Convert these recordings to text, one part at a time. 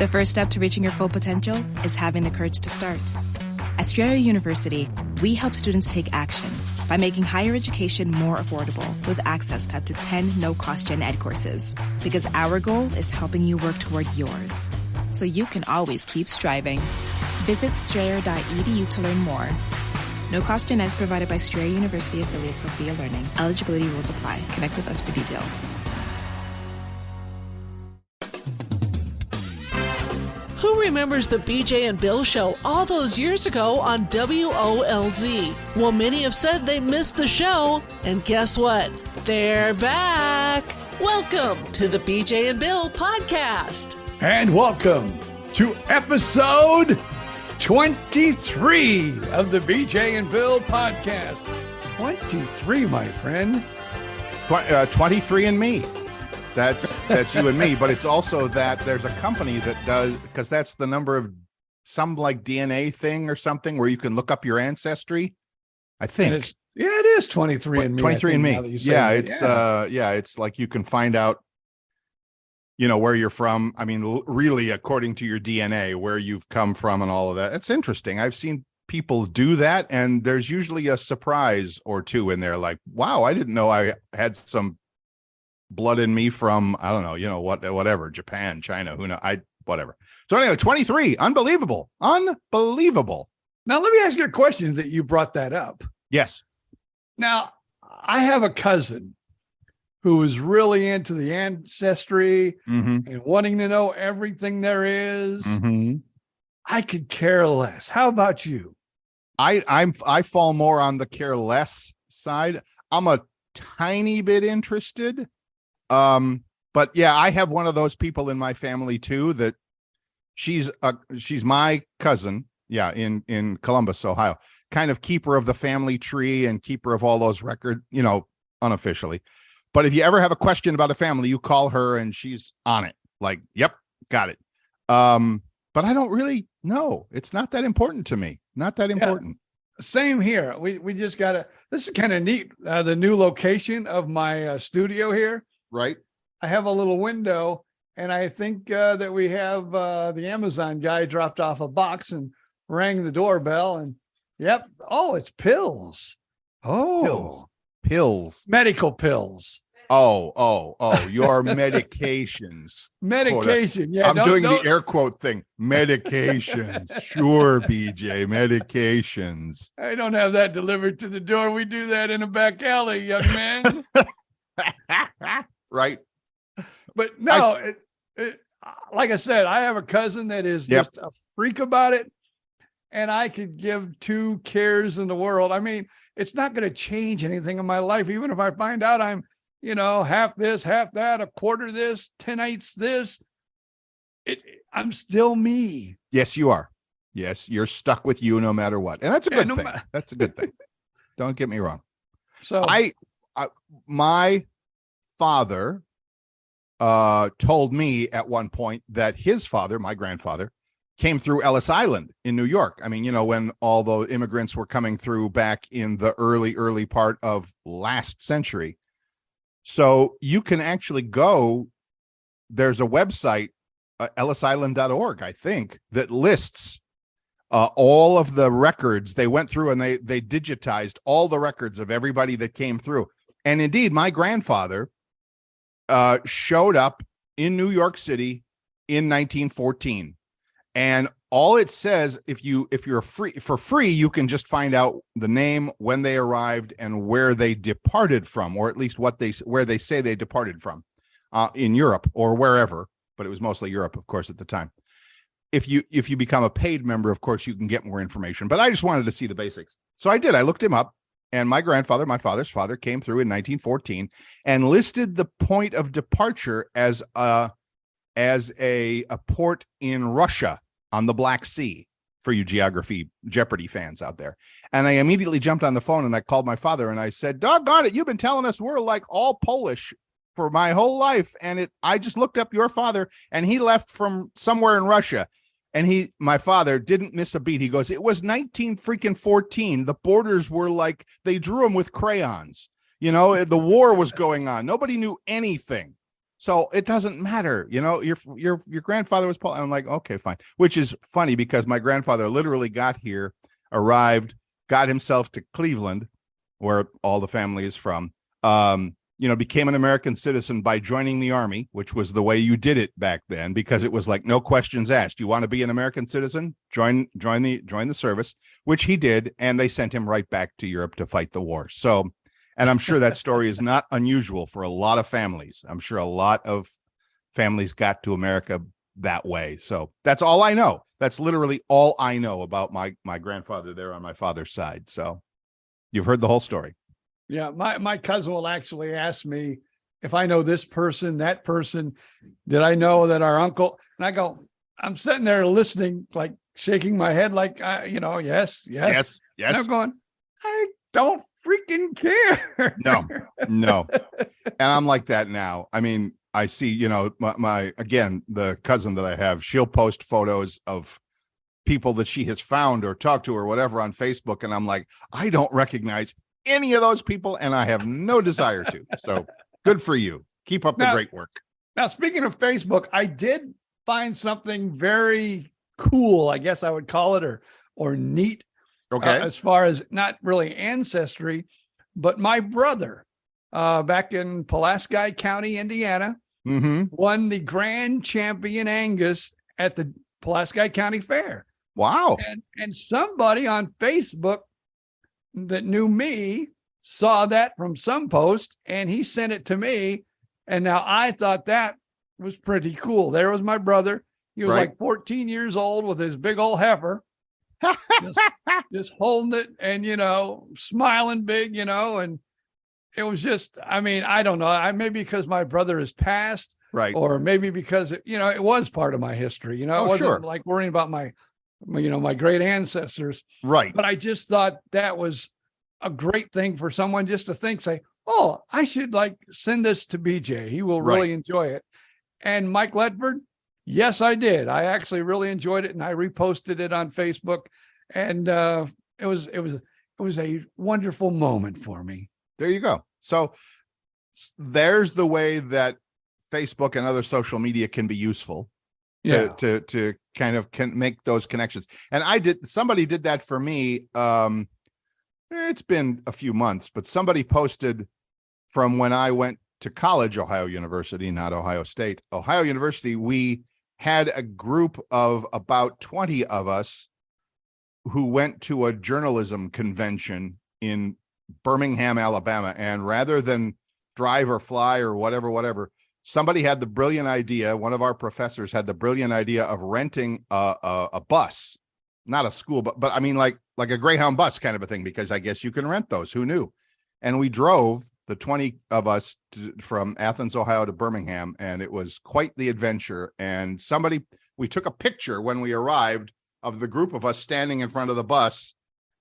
The first step to reaching your full potential is having the courage to start. At Strayer University, we help students take action by making higher education more affordable with access to up to 10 no-cost gen ed courses. Because our goal is helping you work toward yours, so you can always keep striving. Visit strayer.edu to learn more. No-cost gen ed is provided by Strayer University affiliate Sophia Learning. Eligibility rules apply. Connect with us for details. Who remembers the BJ and Bill show all those years ago on WOLZ? Well, many have said they missed the show, and guess what? They're back! Welcome to the BJ and Bill podcast. And welcome to episode 23 of the BJ and Bill podcast. 23, my friend. 23 and me. That's you and me, but it's also that there's a company that does, because that's the number of some like DNA thing or something where you can look up your ancestry. I think. It is 23 and me. 23 and me. Yeah, it's like you can find out, where you're from. I mean, really, according to your DNA, where you've come from and all of that. It's interesting. I've seen people do that, and there's usually a surprise or two in there. Like, wow, I didn't know I had some blood in me from, I don't know, whatever, Japan, China, who knows, whatever. So anyway, 23, unbelievable. Now, let me ask you a question that you brought that up. Yes. Now, I have a cousin who is really into the ancestry and wanting to know everything there is. Mm-hmm. I could care less. How about you? I fall more on the care less side. I'm a tiny bit interested. But yeah, I have one of those people in my family too, that she's my cousin. Yeah. In Columbus, Ohio, kind of keeper of the family tree and keeper of all those records, unofficially. But if you ever have a question about a family, you call her and she's on it. Like, yep, got it. But I don't really know. It's not that important to me. Not that important. Same here. We just this is kind of neat. The new location of my studio here. Right. I have a little window, and I think that we have the Amazon guy dropped off a box and rang the doorbell, and yep. Oh, it's pills. Oh, pills. Medical pills. Oh, your medications. Medication. Yeah. I'm doing the air quote thing. Medications. Sure, BJ, medications. I don't have that delivered to the door. We do that in a back alley, young man. Right. But no, like I said, I have a cousin that is just a freak about it, and I could give two cares in the world. I mean, it's not going to change anything in my life, even if I find out I'm, half this, half that, a quarter this, 10/8 this. I'm still me. Yes, you are. Yes, you're stuck with you no matter what, and that's a good thing. That's a good thing. Don't get me wrong. So my father told me at one point that his father, my grandfather, came through Ellis Island in New York. I mean, when all the immigrants were coming through back in the early part of last century. So you can actually go, there's a website, ellisisland.org, I think, that lists all of the records. They went through and they digitized all the records of everybody that came through. And indeed, my grandfather showed up in New York City in 1914. And all it says, if you're free, you can just find out the name, when they arrived, and where they departed from, or at least where they say they departed from, in Europe or wherever. But it was mostly Europe, of course, at the time. If you become a paid member, of course, you can get more information. But I just wanted to see the basics, so I did. I looked him up. And my grandfather, my father's father, came through in 1914 and listed the point of departure as a port in Russia on the Black Sea, for you Geography Jeopardy fans out there. And I immediately jumped on the phone and I called my father and I said, doggone it, you've been telling us we're like all Polish for my whole life. And I just looked up your father and he left from somewhere in Russia. And my father didn't miss a beat. He goes, it was 1914. The borders were like, they drew them with crayons. The war was going on. Nobody knew anything. So it doesn't matter. Your grandfather was Paul. And I'm like, okay, fine. Which is funny because my grandfather literally got here, arrived, got himself to Cleveland, where all the family is from, became an American citizen by joining the army, which was the way you did it back then, because it was like no questions asked. You want to be an American citizen? Join the service, which he did, and they sent him right back to Europe to fight the war. So, and I'm sure that story is not unusual for a lot of families. I'm sure a lot of families got to America that way. So that's all I know. That's literally all I know about my grandfather there on my father's side. So you've heard the whole story. Yeah, my cousin will actually ask me if I know this person, that person. Did I know that our uncle? And I go, I'm sitting there listening, like shaking my head, like, yes. And I'm going, I don't freaking care. No. And I'm like that now. I mean, I see, the cousin that I have, she'll post photos of people that she has found or talked to or whatever on Facebook. And I'm like, I don't recognize any of those people, and I have no desire to. So good for you. Keep up the great work. Now, speaking of Facebook, I did find something very cool, I guess I would call it, or neat. Okay. As far as not really ancestry, but my brother, back in Pulaski County, Indiana, won the grand champion Angus at the Pulaski County Fair. Wow. And somebody on Facebook that knew me saw that from some post, and he sent it to me. And now I thought that was pretty cool. There was my brother. He was like 14 years old with his big old heifer, just holding it and, smiling big, and it was just, I mean, I don't know. Maybe because my brother is passed, right? Or maybe because, it was part of my history, it wasn't like worrying about my great ancestors. Right. But I just thought that was a great thing for someone just to say, oh, I should send this to BJ. He will really enjoy it. And Mike Ledford, yes, I did. I actually really enjoyed it, and I reposted it on Facebook. And it was a wonderful moment for me. There you go. So there's the way that Facebook and other social media can be useful. To kind of make those connections. And somebody did that for me. It's been a few months, but somebody posted from when I went to college, Ohio University, not Ohio State, Ohio University. We had a group of about 20 of us who went to a journalism convention in Birmingham, Alabama. And rather than drive or fly or whatever, somebody had the brilliant idea. One of our professors had the brilliant idea of renting a bus, not a school, but I mean, like a Greyhound bus kind of a thing, because I guess you can rent those. Who knew? And we drove, the 20 of us, from Athens, Ohio to Birmingham, and it was quite the adventure. And we took a picture when we arrived of the group of us standing in front of the bus.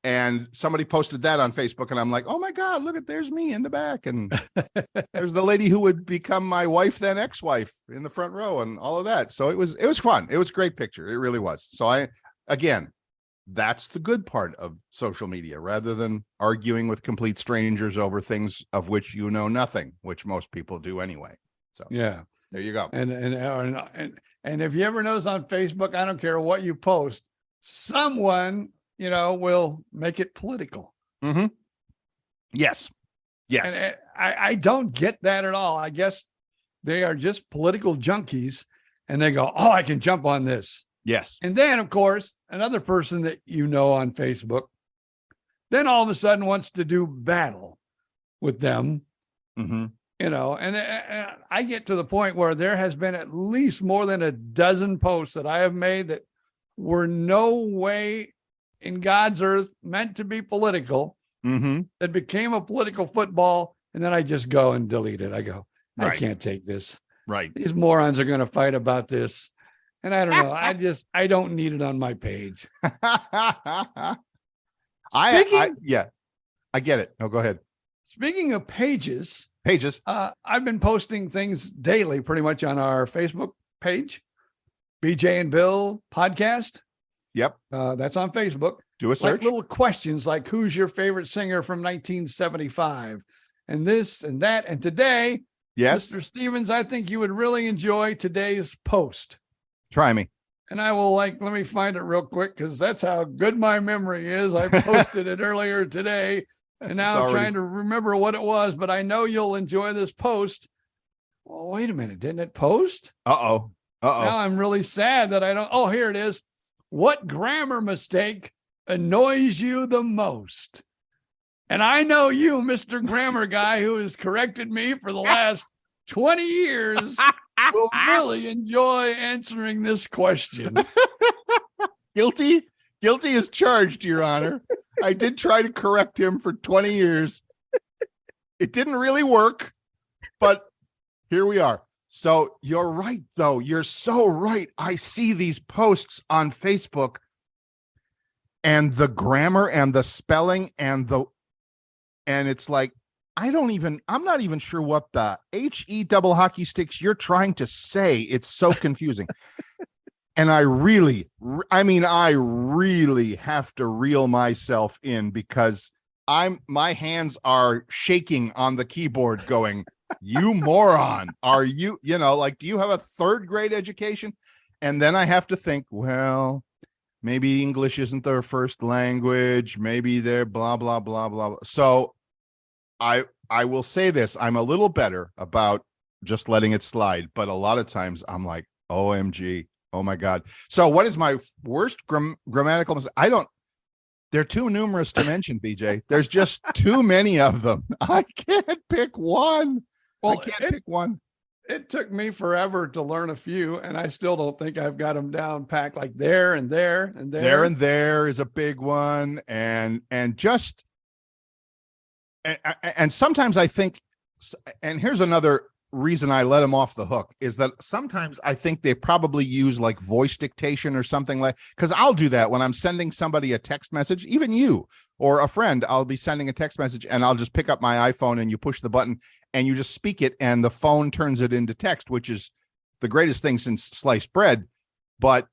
And somebody posted that on Facebook, and I'm like, oh my God, there's me in the back. And there's the lady who would become my wife, then ex-wife, in the front row, and all of that. So it was fun. It was a great picture. It really was. So that's the good part of social media, rather than arguing with complete strangers over things of which you know nothing, which most people do anyway. So yeah, there you go. And if you ever notice on Facebook, I don't care what you post, someone will make it political. Mm-hmm. Yes. And I don't get that at all. I guess they are just political junkies, and they go, oh, I can jump on this. Yes. And then, of course, another person that on Facebook, then all of a sudden wants to do battle with them. Mm-hmm. And I get to the point where there has been at least more than a dozen posts that I have made that were no way in God's earth meant to be political, that became a political football. And then I just go and delete it. I go, I can't take this. Right. These morons are going to fight about this. And I don't know. I don't need it on my page. I get it. No, go ahead. Speaking of pages, I've been posting things daily pretty much on our Facebook page, BJ and Bill podcast. Yep. That's on Facebook. Do a search. Like little questions like, who's your favorite singer from 1975? And this and that. And today Yes. Mr. Stevens, I think you would really enjoy today's post. Try me. And I will let me find it real quick because that's how good my memory is. I posted it earlier today and now I'm trying to remember what it was, but I know you'll enjoy this post. Well, wait a minute. Didn't it post? Uh-oh. Now I'm really sad that I don't. Oh, here it is. What grammar mistake annoys you the most? And I know you, Mr. Grammar Guy, who has corrected me for the last 20 years, will really enjoy answering this question. Guilty as charged, Your Honor. I did try to correct him for 20 years. It didn't really work, but here we are. So you're right, though. You're so right. I see these posts on Facebook and the grammar and the spelling and it's like, I'm not even sure what the HE double hockey sticks you're trying to say. It's so confusing. And I really have to reel myself in because my hands are shaking on the keyboard going, you moron. Are you, do you have a third grade education? And then I have to think, well, maybe English isn't their first language. Maybe they're blah, blah, blah, blah. So I will say this. I'm a little better about just letting it slide. But a lot of times I'm like, OMG. Oh my God. So what is my worst grammatical mistake? They're too numerous to mention, BJ. There's just too many of them. I can't pick one. Well, I can't pick one. It took me forever to learn a few, and I still don't think I've got them down packed like there and there and there. There and there is a big one. And sometimes I think, and here's another reason I let them off the hook, is that sometimes I think they probably use like voice dictation or something like, because I'll do that when I'm sending somebody a text message, even you or a friend. I'll be sending a text message and I'll just pick up my iPhone and you push the button and you just speak it and the phone turns it into text, which is the greatest thing since sliced bread. But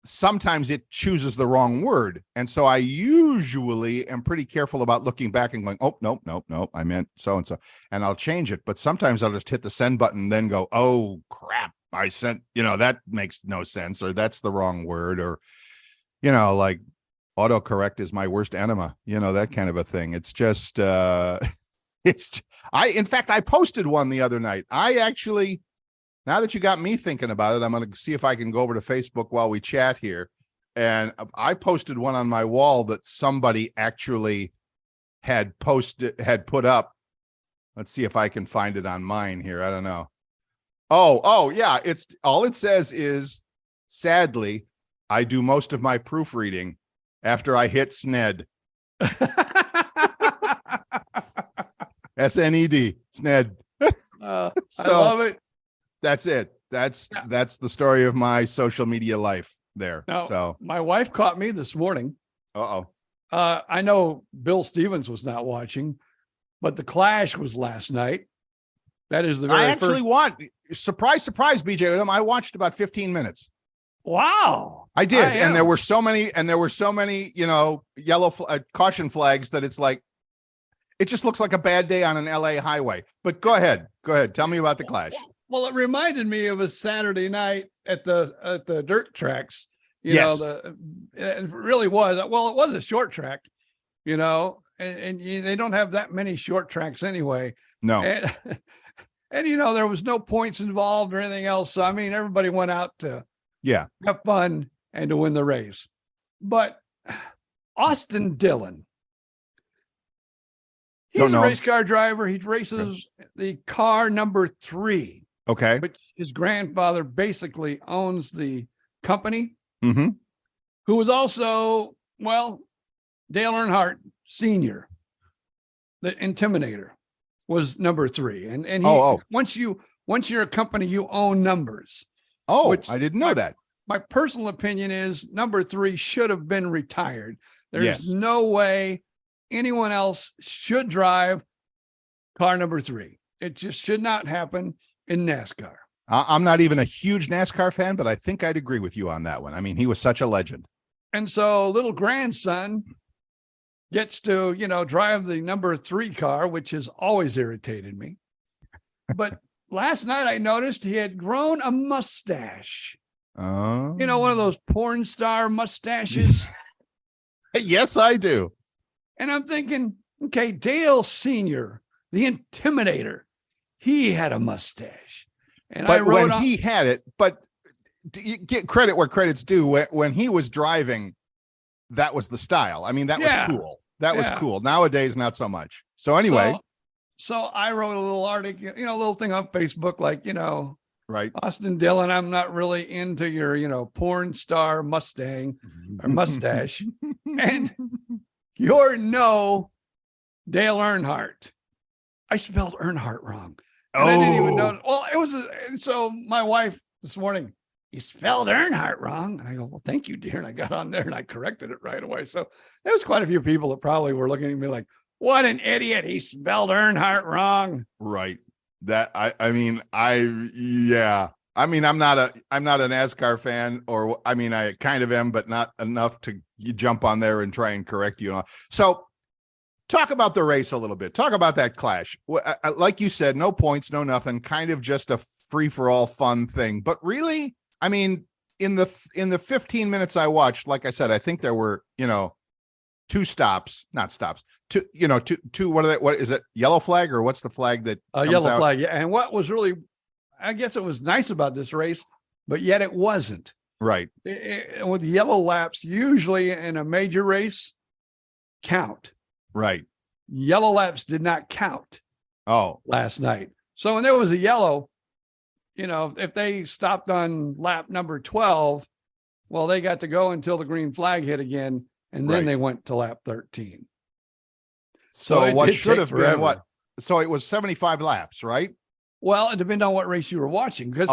sometimes it chooses the wrong word. And so I usually am pretty careful about looking back and going, oh, nope, I meant so-and-so. And I'll change it. But sometimes I'll just hit the send button and then go, oh, crap, I sent, that makes no sense, or that's the wrong word, or, like autocorrect is my worst enema, that kind of a thing. It's just, in fact, I posted one the other night. Now that you got me thinking about it, I'm going to see if I can go over to Facebook while we chat here. And I posted one on my wall that somebody actually had put up. Let's see if I can find it on mine here. I don't know. Oh, yeah. It's all it says is, sadly, I do most of my proofreading after I hit SNED. SNED, SNED. I love it. That's it. That's the story of my social media life there. Now, so my wife caught me this morning. I know Bill Stevens was not watching, but the Clash was last night. That is the very surprise, BJ Odom. I watched about 15 minutes. Wow. I did. And there were so many, yellow caution flags that it's like, it just looks like a bad day on an LA highway. But go ahead. Tell me about the Clash. Well, it reminded me of a Saturday night at the dirt tracks. Yes. It really was. Well, it was a short track, and they don't have that many short tracks anyway. No. And there was no points involved or anything else. So, I mean, everybody went out to have fun and to win the race. But Austin Dillon, he's a race car driver. He races the car number 3. Okay. Which his grandfather basically owns the company. Mm-hmm. Who was also, Dale Earnhardt Sr., the Intimidator, was number 3. And once you're a company, you own numbers. Oh, I didn't know that. My personal opinion is number 3 should have been retired. There's no way anyone else should drive car number 3. It just should not happen in NASCAR. I'm not even a huge NASCAR fan, but I think I'd agree with you on that one. I mean, he was such a legend. And so little grandson gets to, drive the number 3 car, which has always irritated me. But last night I noticed he had grown a mustache. Oh, You know, one of those porn star mustaches. yes, I do. And I'm thinking, okay, Dale Sr., the Intimidator, he had a mustache. And I But wrote when he had it, but you get credit where credit's due. When he was driving, that was the style. I mean, that was cool. That was cool. Nowadays, not so much. So anyway. So I wrote a little article, you know, a little thing on Facebook, like, you know, right. Austin Dillon, I'm not really into your, you know, porn star Mustang or mustache. And you're no Dale Earnhardt. I spelled Earnhardt wrong. And I didn't even know. Well, it was. And so my wife this morning, you spelled Earnhardt wrong. And I go, well, thank you, dear. And I got on there and I corrected it right away. So there was quite a few people that probably were looking at me like, what an idiot. He spelled Earnhardt wrong. Right. That I mean, I'm not a NASCAR fan, or I mean, I kind of am, but not enough to jump on there and try and correct you. So talk about the race a little bit. Talk about that clash. Like you said, no points, no nothing, kind of just a free for all fun thing. But really, I mean, in the 15 minutes I watched, like I said, I think there were, you know, two what is it, yellow flag, or what's the flag that yellow out? Flag? Yeah. And what was really, I guess it was nice about this race, but yet it wasn't. Right. With yellow laps, usually in a major race, count. Right. Yellow laps did not count. Last night. So when there was a yellow, you know, if they stopped on lap number 12, well, they got to go until the green flag hit again. And then they went to lap 13. So what should have been what? So it was 75 laps, right? Well, it depends on what race you were watching. Because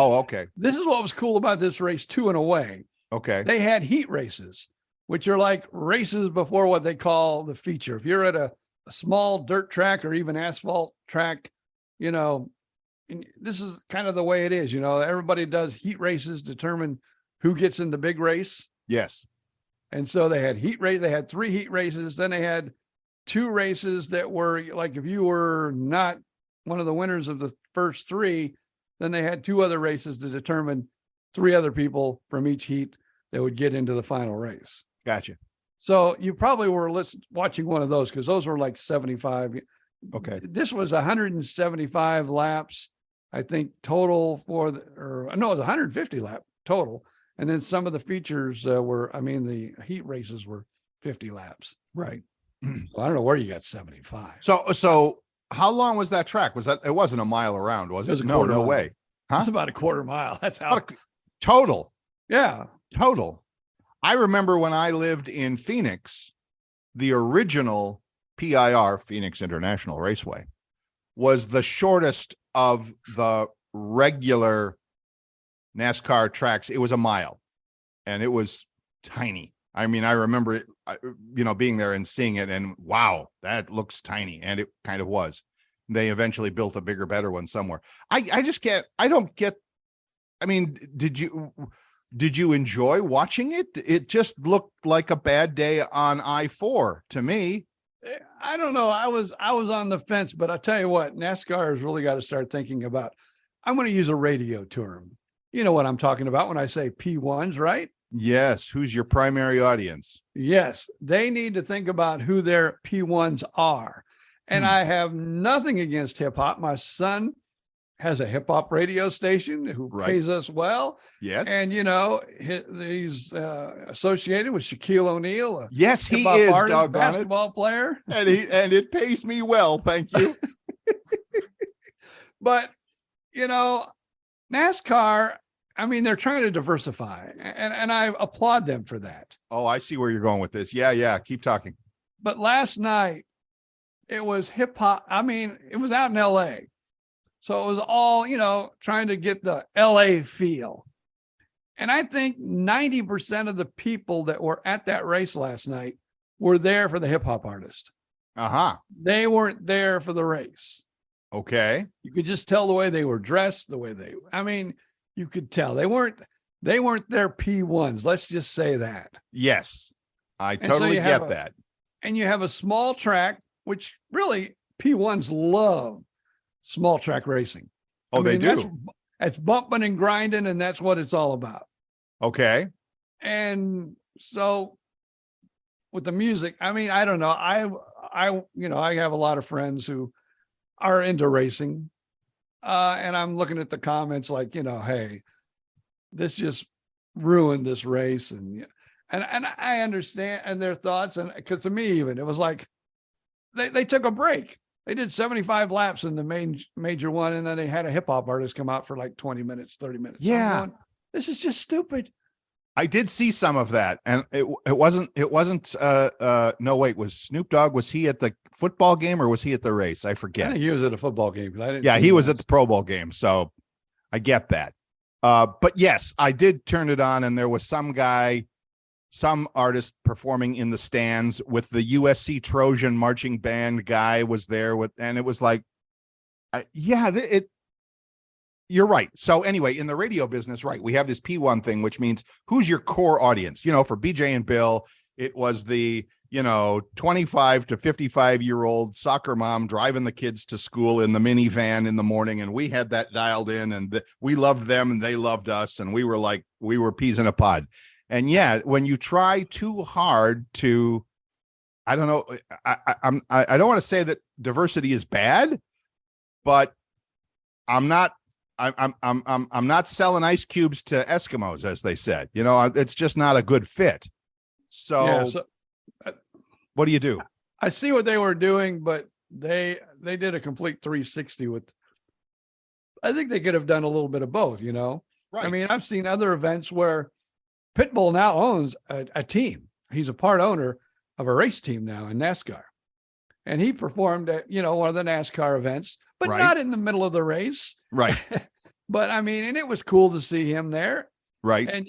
this is what was cool about this race too, in a way. Okay. They had heat races, which are like races before what they call the feature. If you're at a small dirt track or even asphalt track, you know, and this is kind of the way it is. You know, everybody does heat races, determine who gets in the big race. Yes. And so they had they had 3 heat races. Then they had 2 races that were like, if you were not one of the winners of the first 3, then they had 2 other races to determine 3 other people from each heat that would get into the final race. Gotcha. So you probably were watching one of those, because those were like 75. Okay. This was 175 laps, I think, total it was 150 lap total. And then some of the features the heat races were 50 laps. Right. Well, I don't know where you got 75. So how long was that track? It wasn't a mile around, was it? No way. Huh? It's about a quarter mile. That's how. Total. Yeah. Total. I remember when I lived in Phoenix, the original PIR, Phoenix International Raceway, was the shortest of the regular NASCAR tracks. It was a mile, and it was tiny. I mean, I remember it, being there and seeing it, and wow, that looks tiny. And it kind of was. They eventually built a bigger, better one somewhere. I don't get, I mean, did you enjoy watching it? It just looked like a bad day on I-4 to me. I don't know. I was on the fence, but I tell you what, NASCAR has really got to start thinking about, I'm going to use a radio term. You know what I'm talking about when I say P1s, right? Yes. Who's your primary audience? Yes. They need to think about who their P1s are. And I have nothing against hip hop. My son has a hip hop radio station who pays us well. Yes. And, he's associated with Shaquille O'Neal. Yes, he is, artist, basketball player. And it pays me well. Thank you. But, NASCAR, I mean, they're trying to diversify, and I applaud them for that. Oh, I see where you're going with this. Yeah. Keep talking. But last night, it was hip hop. I mean, it was out in LA. So it was all, trying to get the LA feel. And I think 90% of the people that were at that race last night were there for the hip hop artist. Uh-huh. They weren't there for the race. Okay. You could just tell the way they were dressed, you could tell they weren't their P1s. Let's just say that. Yes. I totally get that. And you have a small track, which really P1s love small track racing. Oh, they do. That's bumping and grinding, and that's what it's all about. Okay. And so with the music, I mean, I don't know. I have a lot of friends who are into racing. And I'm looking at the comments like, hey, this just ruined this race. And I understand and their thoughts. And because to me, even it was like they took a break. They did 75 laps in the major one. And then they had a hip hop artist come out for like 20 minutes, 30 minutes. Yeah. This is just stupid. I did see some of that, and it wasn't no, wait, was Snoop Dogg, was he at the football game or was he at the race? I forget. I think he was at a football game. He was at the Pro Bowl game, so I get that. But yes, I did turn it on, and there was some artist performing in the stands with the USC Trojan marching band guy was there and it was like, you're right. So anyway, in the radio business, right, we have this P1 thing, which means who's your core audience? For BJ and Bill, it was the, 25 to 55-year-old soccer mom driving the kids to school in the minivan in the morning. And we had that dialed in, and we loved them and they loved us. And we were peas in a pod. And yeah, when you try too hard to, I don't know, I don't want to say that diversity is bad, but I'm not selling ice cubes to Eskimos, as they said. It's just not a good fit. So what do you do? I see what they were doing, but they did a complete 360 with. I think they could have done a little bit of both. Right. I mean, I've seen other events where Pitbull now owns a team. He's a part owner of a race team now in NASCAR, and he performed at one of the NASCAR events, but not in the middle of the race. Right. But I mean, and it was cool to see him there. Right. And,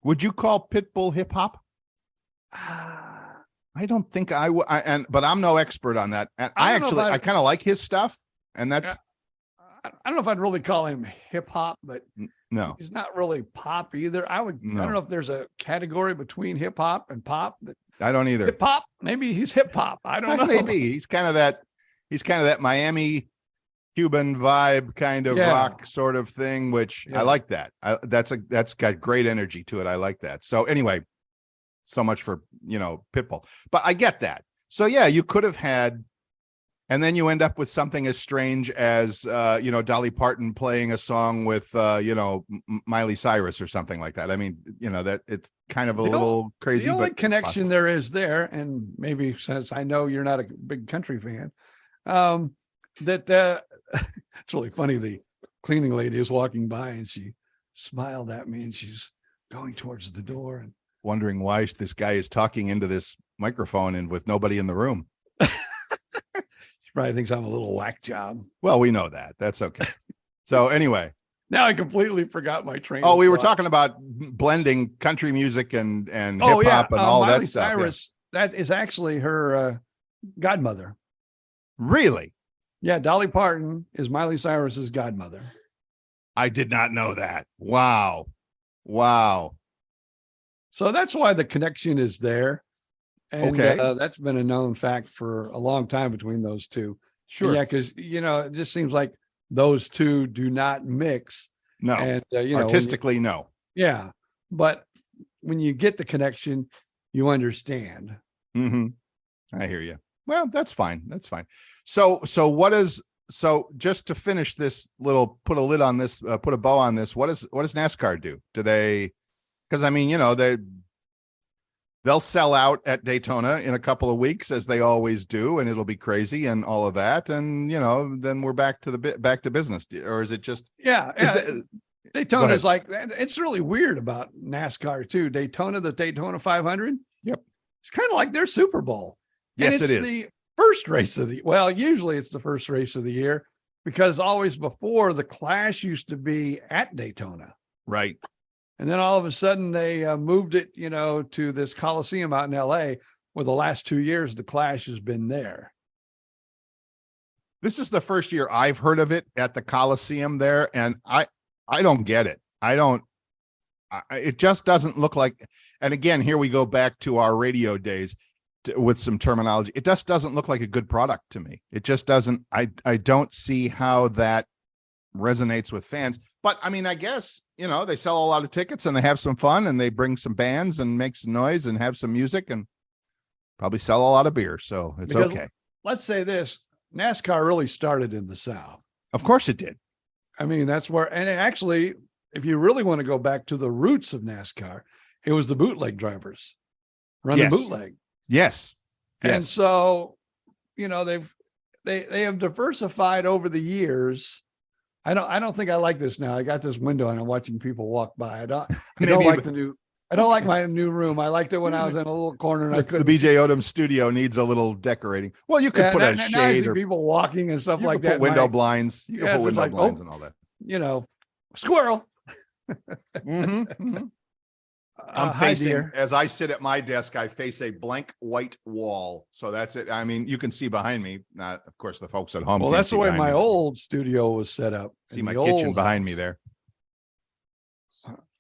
would you call Pitbull hip hop? I don't think I would. But I'm no expert on that. And I kind of like his stuff. And that's, I don't know if I'd really call him hip hop, but no, he's not really pop either. I don't know if there's a category between hip hop and pop. I don't either. Hip hop. Maybe he's hip hop. I don't know. Maybe he's kind of that Miami Cuban vibe kind of rock sort of thing, which I like that. That's got great energy to it. I like that. So anyway, so much for, Pitbull, but I get that. So yeah, you could have had, and then you end up with something as strange as, Dolly Parton playing a song with, Miley Cyrus or something like that. I mean, that it's kind of a little crazy. The only connection there is there, and maybe since I know you're not a big country fan, that it's really funny. The cleaning lady is walking by and she smiled at me and she's going towards the door and wondering why this guy is talking into this microphone and with nobody in the room. She probably thinks I'm a little whack job. Well, we know that. That's okay. So anyway, now I completely forgot my train. Oh, we were talking about blending country music and hip hop and all Miley that stuff. Cyrus, that is actually her godmother. Really? Yeah, Dolly Parton is Miley Cyrus's godmother. I did not know that. Wow. So that's why the connection is there. And that's been a known fact for a long time between those two. Sure. Yeah, because, it just seems like those two do not mix. No. And, artistically, no. Yeah. But when you get the connection, you understand. Mm-hmm. I hear you. Well, that's fine. So just to finish this little, put a lid on this, put a bow on this. What does NASCAR do? Do they, because I mean, they'll sell out at Daytona in a couple of weeks, as they always do, and it'll be crazy and all of that. And, then we're back to business. Or is it just, Daytona is like, it's really weird about NASCAR too. the Daytona 500. Yep. It's kind of like their Super Bowl. Yes, it is. The first race of usually it's the first race of the year, because always before the Clash used to be at Daytona. Right. And then all of a sudden they moved it, to this Coliseum out in LA, where the last 2 years, the Clash has been there. This is the first year I've heard of it at the Coliseum there. And I don't get it. It just doesn't look like, and again, here we go back to our radio days. with some terminology. It just doesn't look like a good product to me. It just doesn't. I don't see how that resonates with fans. But I mean, I guess, they sell a lot of tickets and they have some fun and they bring some bands and make some noise and have some music and probably sell a lot of beer. So it's okay. Let's say this, NASCAR really started in the South. Of course it did. I mean, that's where, and actually, if you really want to go back to the roots of NASCAR, it was the bootleg drivers running bootleg. Yes. And so, they have diversified over the years. I don't think I like this now. I got this window and I'm watching people walk by. I don't like my new room. I liked it when I was in a little corner and I couldn't. The BJ Odom studio needs a little decorating. Well, you could put a shade or people walking and stuff like that. Put window blinds. You can put window blinds and all that. Squirrel. I'm facing, as I sit at my desk, I face a blank white wall. So that's it. I mean, you can see behind me. Not, of course, the folks at home. Well, that's the way my old studio was set up. See my kitchen behind me there.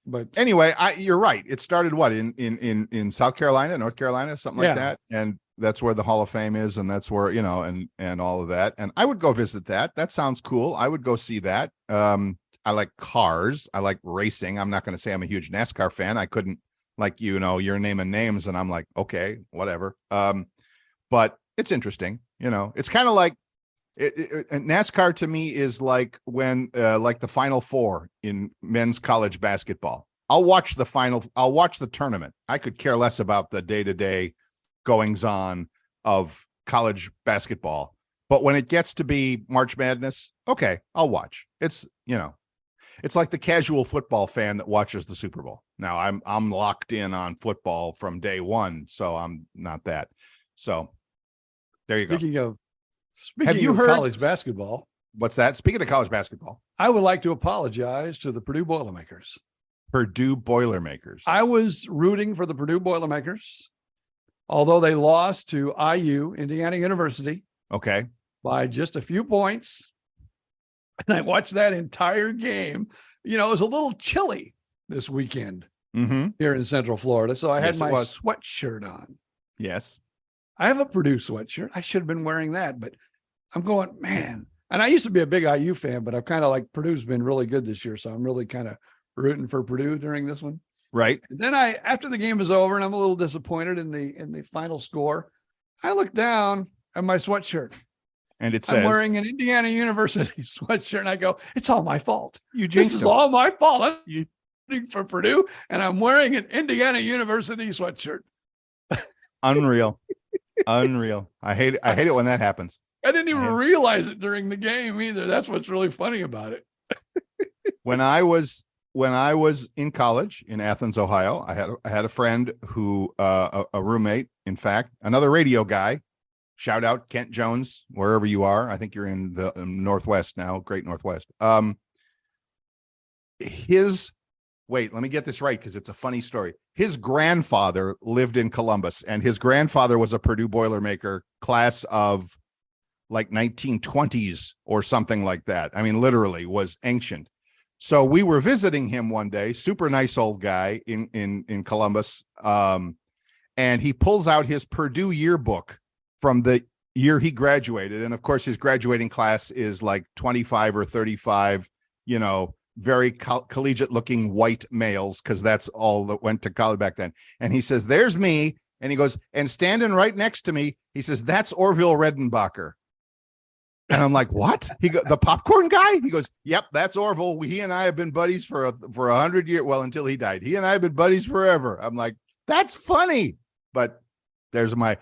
But anyway, you're right. It started in South Carolina, North Carolina, something like that. And that's where the Hall of Fame is. And that's where, and all of that. And I would go visit that. That sounds cool. I would go see that. I like cars. I like racing. I'm not going to say I'm a huge NASCAR fan. I couldn't, you're naming names and I'm like, okay, whatever. But it's interesting. It's kind of like NASCAR to me is like when, like the Final Four in men's college basketball. I'll watch the tournament. I could care less about the day-to-day goings on of college basketball. But when it gets to be March Madness, okay, I'll watch. It's like the casual football fan that watches the Super Bowl. Now I'm locked in on football from day one, so I'm not that. So there you go. Speaking of college basketball. What's that? Speaking of college basketball, I would like to apologize to the Purdue Boilermakers. Purdue Boilermakers. I was rooting for the Purdue Boilermakers, although they lost to IU, Indiana University. Okay. By just a few points. And I watched that entire game. It was a little chilly this weekend here in Central Florida. So I had my sweatshirt on. Yes. I have a Purdue sweatshirt. I should have been wearing that, but I'm going, man. And I used to be a big IU fan, but I'm kind of like Purdue's been really good this year. So I'm really kind of rooting for Purdue during this one. Right. And then after the game is over and I'm a little disappointed in the final score, I look down at my sweatshirt. And it says, I'm wearing an Indiana University sweatshirt, and I go, it's all my fault. This is all my fault. I'm rooting for Purdue, and I'm wearing an Indiana University sweatshirt. Unreal. I hate it when that happens. I didn't even realize it during the game either. That's what's really funny about it. When I was in college in Athens, Ohio, I had a friend who a roommate, in fact, another radio guy. Shout out Kent Jones, wherever you are. I think you're in the Northwest now, great Northwest. Let me get this right because it's a funny story. His grandfather lived in Columbus, and his grandfather was a Purdue Boilermaker, class of like 1920s or something like that. I mean, literally was ancient. So we were visiting him one day, super nice old guy in Columbus. And he pulls out his Purdue yearbook from the year he graduated. And of course, his graduating class is like 25 or 35, very collegiate looking white males, because that's all that went to college back then. And he says, there's me. And he goes, and standing right next to me, he says, that's Orville Redenbacher. And I'm like, what? The popcorn guy? He goes, yep, that's Orville. He and I have been buddies for 100 years. Well, until he died. He and I have been buddies forever. I'm like, that's funny. But there's my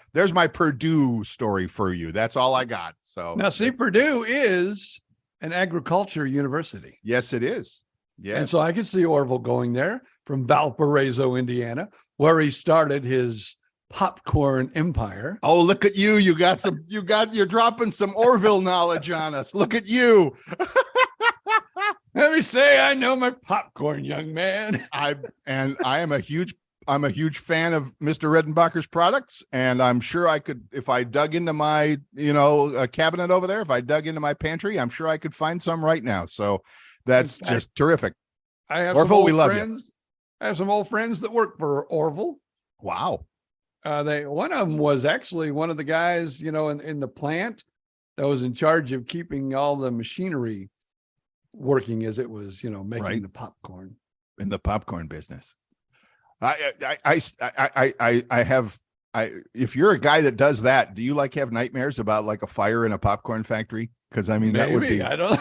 Purdue story for you. That's all I got. So now, see, Purdue is an agriculture university. Yes, it is. Yes. And so I could see Orville going there from Valparaiso, Indiana, where he started his popcorn empire. Oh, look at you. You're dropping some Orville knowledge on us. Look at you. Let me say, I know my popcorn, young man. I am a huge fan of Mr. Redenbacher's products, and I'm sure I could, if I dug into my, cabinet over there, if I dug into my pantry, I'm sure I could find some right now. So that's just terrific. I have Orville, some we love friends. you. I have some old friends that work for Orville. Wow. One of them was actually one of the guys, in the plant that was in charge of keeping all the machinery working as it was, making the popcorn. In the popcorn business. If you're a guy that does that, do you have nightmares about a fire in a popcorn factory? Because I mean, Maybe, that would be, I don't.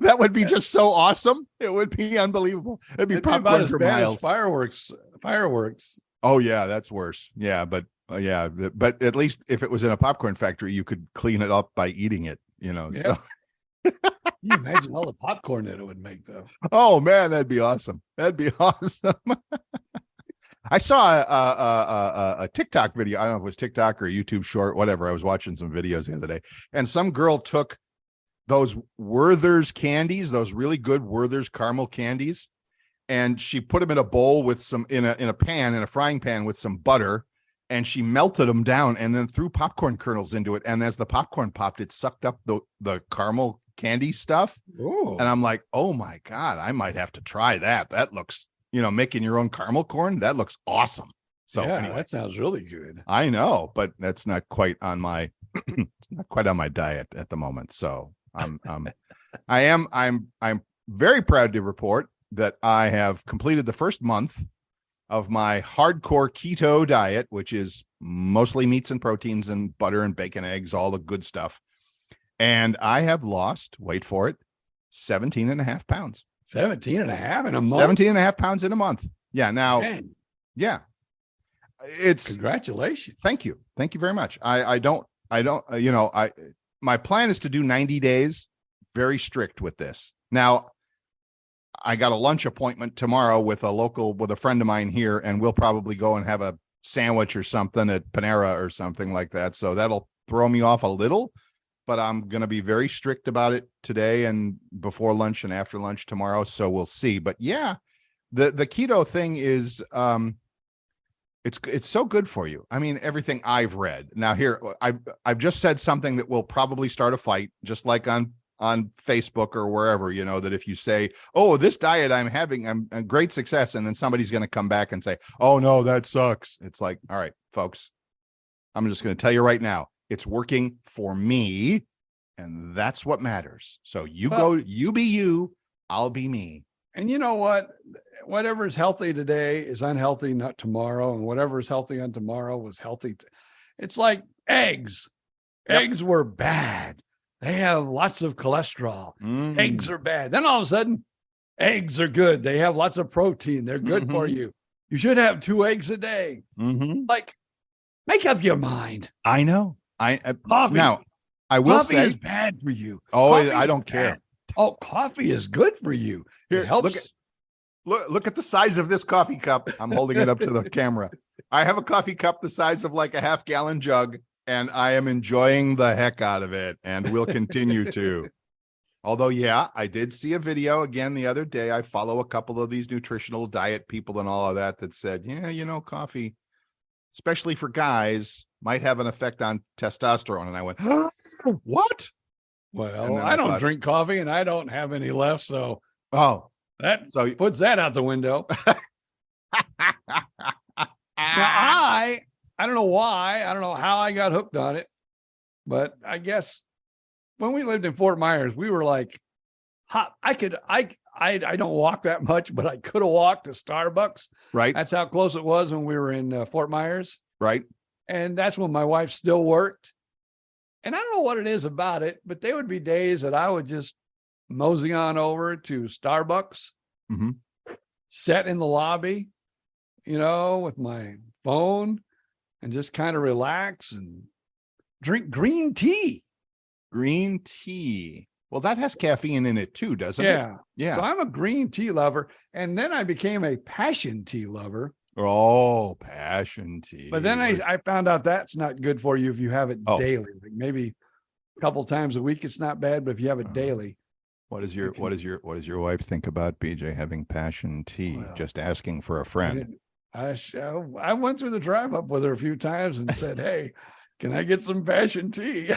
that would be just so awesome. It would be unbelievable. It'd be popcorn for miles. Fireworks. Oh yeah, that's worse. Yeah, but but at least if it was in a popcorn factory, you could clean it up by eating it. Yeah. So. Can you imagine all the popcorn that it would make, though? Oh man, that'd be awesome. That'd be awesome. I saw a TikTok video. I don't know if it was TikTok or a YouTube short, whatever. I was watching some videos the other day, and some girl took those Werther's candies, those really good Werther's caramel candies, and she put them in a bowl with some in a frying pan with some butter, and she melted them down and then threw popcorn kernels into it. And as the popcorn popped, it sucked up the caramel candy stuff. Ooh. And I'm like, oh my God, I might have to try that. That looks, making your own caramel corn, that looks awesome. So yeah, anyway, that sounds really good. I know, but that's not quite on my it's not quite on my diet at the moment. So I'm very proud to report that I have completed the first month of my hardcore keto diet, which is mostly meats and proteins and butter and bacon, eggs, all the good stuff. And I have lost, wait for it, 17 and a half pounds. 17 and a half in a month? 17 and a half pounds in a month. Yeah. Now, Man. Yeah. It's congratulations. Thank you. Thank you very much. My plan is to do 90 days, very strict with this. Now, I got a lunch appointment tomorrow with a friend of mine here, and we'll probably go and have a sandwich or something at Panera or something like that. So that'll throw me off a little, but I'm going to be very strict about it today and before lunch and after lunch tomorrow. So we'll see. But yeah, the keto thing is, it's so good for you. I mean, everything I've read. Now here, I've just said something that will probably start a fight, just like on Facebook or wherever, that if you say, oh, this diet I'm having, I'm a great success. And then somebody's going to come back and say, oh no, that sucks. It's like, all right, folks, I'm just going to tell you right now, it's working for me. And that's what matters. So you be you, I'll be me. And you know what? Whatever is healthy today is unhealthy not tomorrow, and whatever is healthy on tomorrow was healthy. It's like eggs. Yep. Eggs were bad. They have lots of cholesterol. Eggs are bad. Then all of a sudden, eggs are good. They have lots of protein. They're good for you. You should have 2 eggs a day. Like, make up your mind. I know. Coffee. Now, I will coffee say, is bad for you. Oh, I don't care. Oh, coffee is good for you. Here, it helps. Look at the size of this coffee cup. I'm holding it up to the camera. I have a coffee cup the size of like a half-gallon jug, and I am enjoying the heck out of it, and will continue to. Although, yeah, I did see a video again the other day. I follow a couple of these nutritional diet people and all of that said, yeah, coffee, especially for guys, might have an effect on testosterone. And I went, what? Well, I don't drink coffee and I don't have any left. So, that puts that out the window. Now, I don't know why. I don't know how I got hooked on it, but I guess when we lived in Fort Myers, we were like, I don't walk that much, but I could have walked to Starbucks. Right. That's how close it was when we were in Fort Myers. Right. And that's when my wife still worked. And I don't know what it is about it, but there would be days that I would just mosey on over to Starbucks, sit in the lobby, with my phone and just kind of relax and drink green tea. Green tea. Well, that has caffeine in it too, doesn't it? Yeah. So I'm a green tea lover. And then I became a passion tea lover. Oh, passion tea. But then I found out that's not good for you if you have it daily. Like maybe a couple times a week, it's not bad, but if you have it daily. What does your wife think about BJ having passion tea? Well, just asking for a friend. I went through the drive up with her a few times and said, hey, can I get some passion tea?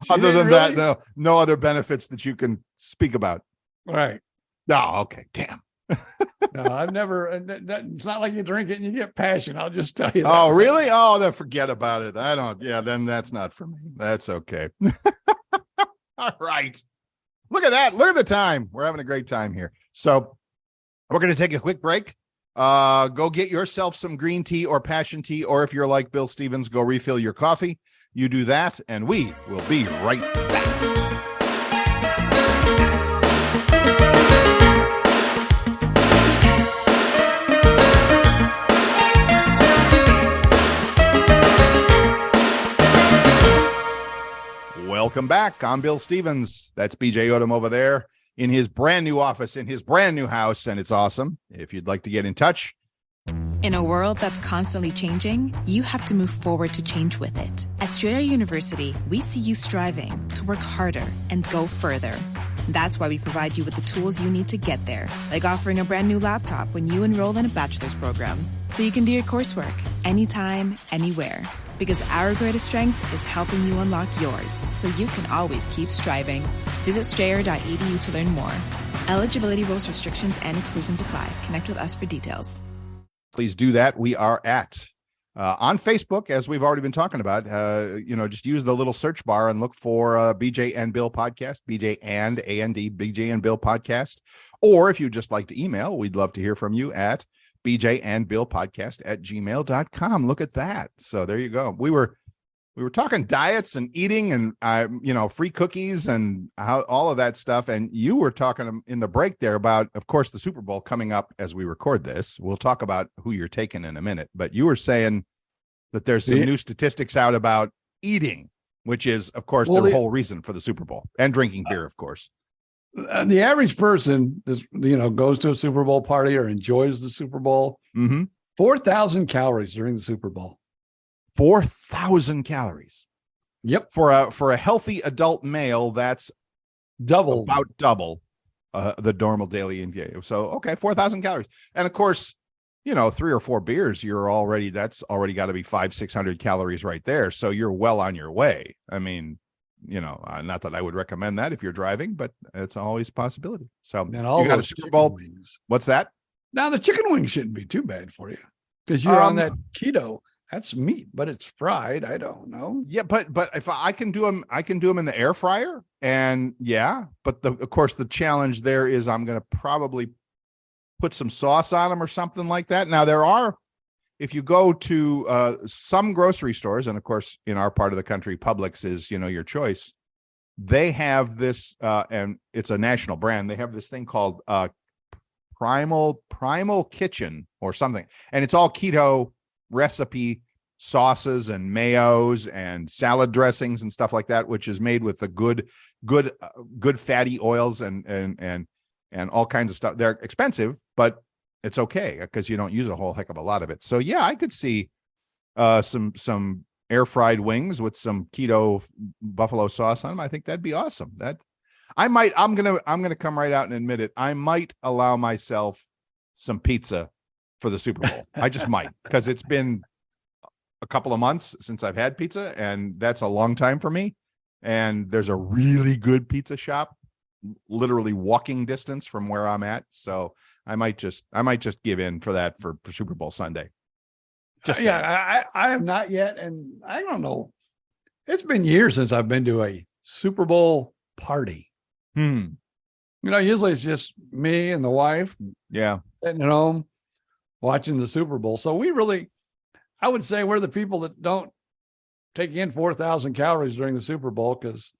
Other than that, no other benefits that you can speak about. Right. Oh, okay. Damn. No, I've never. It's not like you drink it and you get passion. I'll just tell you that. Oh, really? Oh, then forget about it. I don't. Yeah, then that's not for me. That's okay. All right. Look at that. Look at the time. We're having a great time here. So we're going to take a quick break. Go get yourself some green tea or passion tea, or if you're like Bill Stevens, go refill your coffee. You do that, and we will be right back. Welcome back. I'm Bill Stevens. That's BJ Odom over there in his brand new office, in his brand new house, and it's awesome. If you'd like to get in touch. In a world that's constantly changing, you have to move forward to change with it. At Strayer University, we see you striving to work harder and go further. That's why we provide you with the tools you need to get there, like offering a brand new laptop when you enroll in a bachelor's program, so you can do your coursework anytime, anywhere. Because our greatest strength is helping you unlock yours, so you can always keep striving. Visit strayer.edu to learn more. Eligibility rules, restrictions, and exclusions apply. Connect with us for details. Please do that. We are at on Facebook, as we've already been talking about. Just use the little search bar and look for BJ and Bill podcast, BJ and AND, BJ and Bill podcast. Or if you'd just like to email, we'd love to hear from you at bjandbillpodcast@gmail.com. Look at that. So there you go. We were talking diets and eating and free cookies and how all of that stuff. And you were talking in the break there about, of course, the Super Bowl coming up as we record this. We'll talk about who you're taking in a minute, but you were saying that there's some new statistics out about eating, which is, of course, the whole reason for the Super Bowl, and drinking beer, of course. The average person is, goes to a Super Bowl party or enjoys the Super Bowl. 4,000 calories during the Super Bowl. 4,000 calories. Yep. For a healthy adult male, that's about double the normal daily intake. So, okay, 4,000 calories. And of course, 3 or 4 beers, that's already got to be 500-600 calories right there. So you're well on your way. I mean, not that I would recommend that if you're driving, but it's always a possibility. So you got a Super Bowl wings. What's that? Now the chicken wing shouldn't be too bad for you because you're on that keto. That's meat, but it's fried. I don't know. Yeah, but if I can do them, I can do them in the air fryer. And yeah, but of course the challenge there is I'm going to probably put some sauce on them or something like that. Now if you go to some grocery stores, and of course in our part of the country, Publix is your choice. They have this, and it's a national brand. They have this thing called Primal Kitchen or something, and it's all keto recipe sauces and mayos and salad dressings and stuff like that, which is made with the good fatty oils and all kinds of stuff. They're expensive, but it's okay because you don't use a whole heck of a lot of it. So yeah, I could see some air fried wings with some keto buffalo sauce on them. I think that'd be awesome. I'm gonna come right out and admit it. I might allow myself some pizza for the Super Bowl. I just might, because it's been a couple of months since I've had pizza, and that's a long time for me. And there's a really good pizza shop literally walking distance from where I'm at. So I might just give in for that for Super Bowl Sunday. I have not yet. And I don't know. It's been years since I've been to a Super Bowl party. Usually it's just me and the wife. Yeah. Sitting at home watching the Super Bowl. So I would say we're the people that don't take in 4,000 calories during the Super Bowl because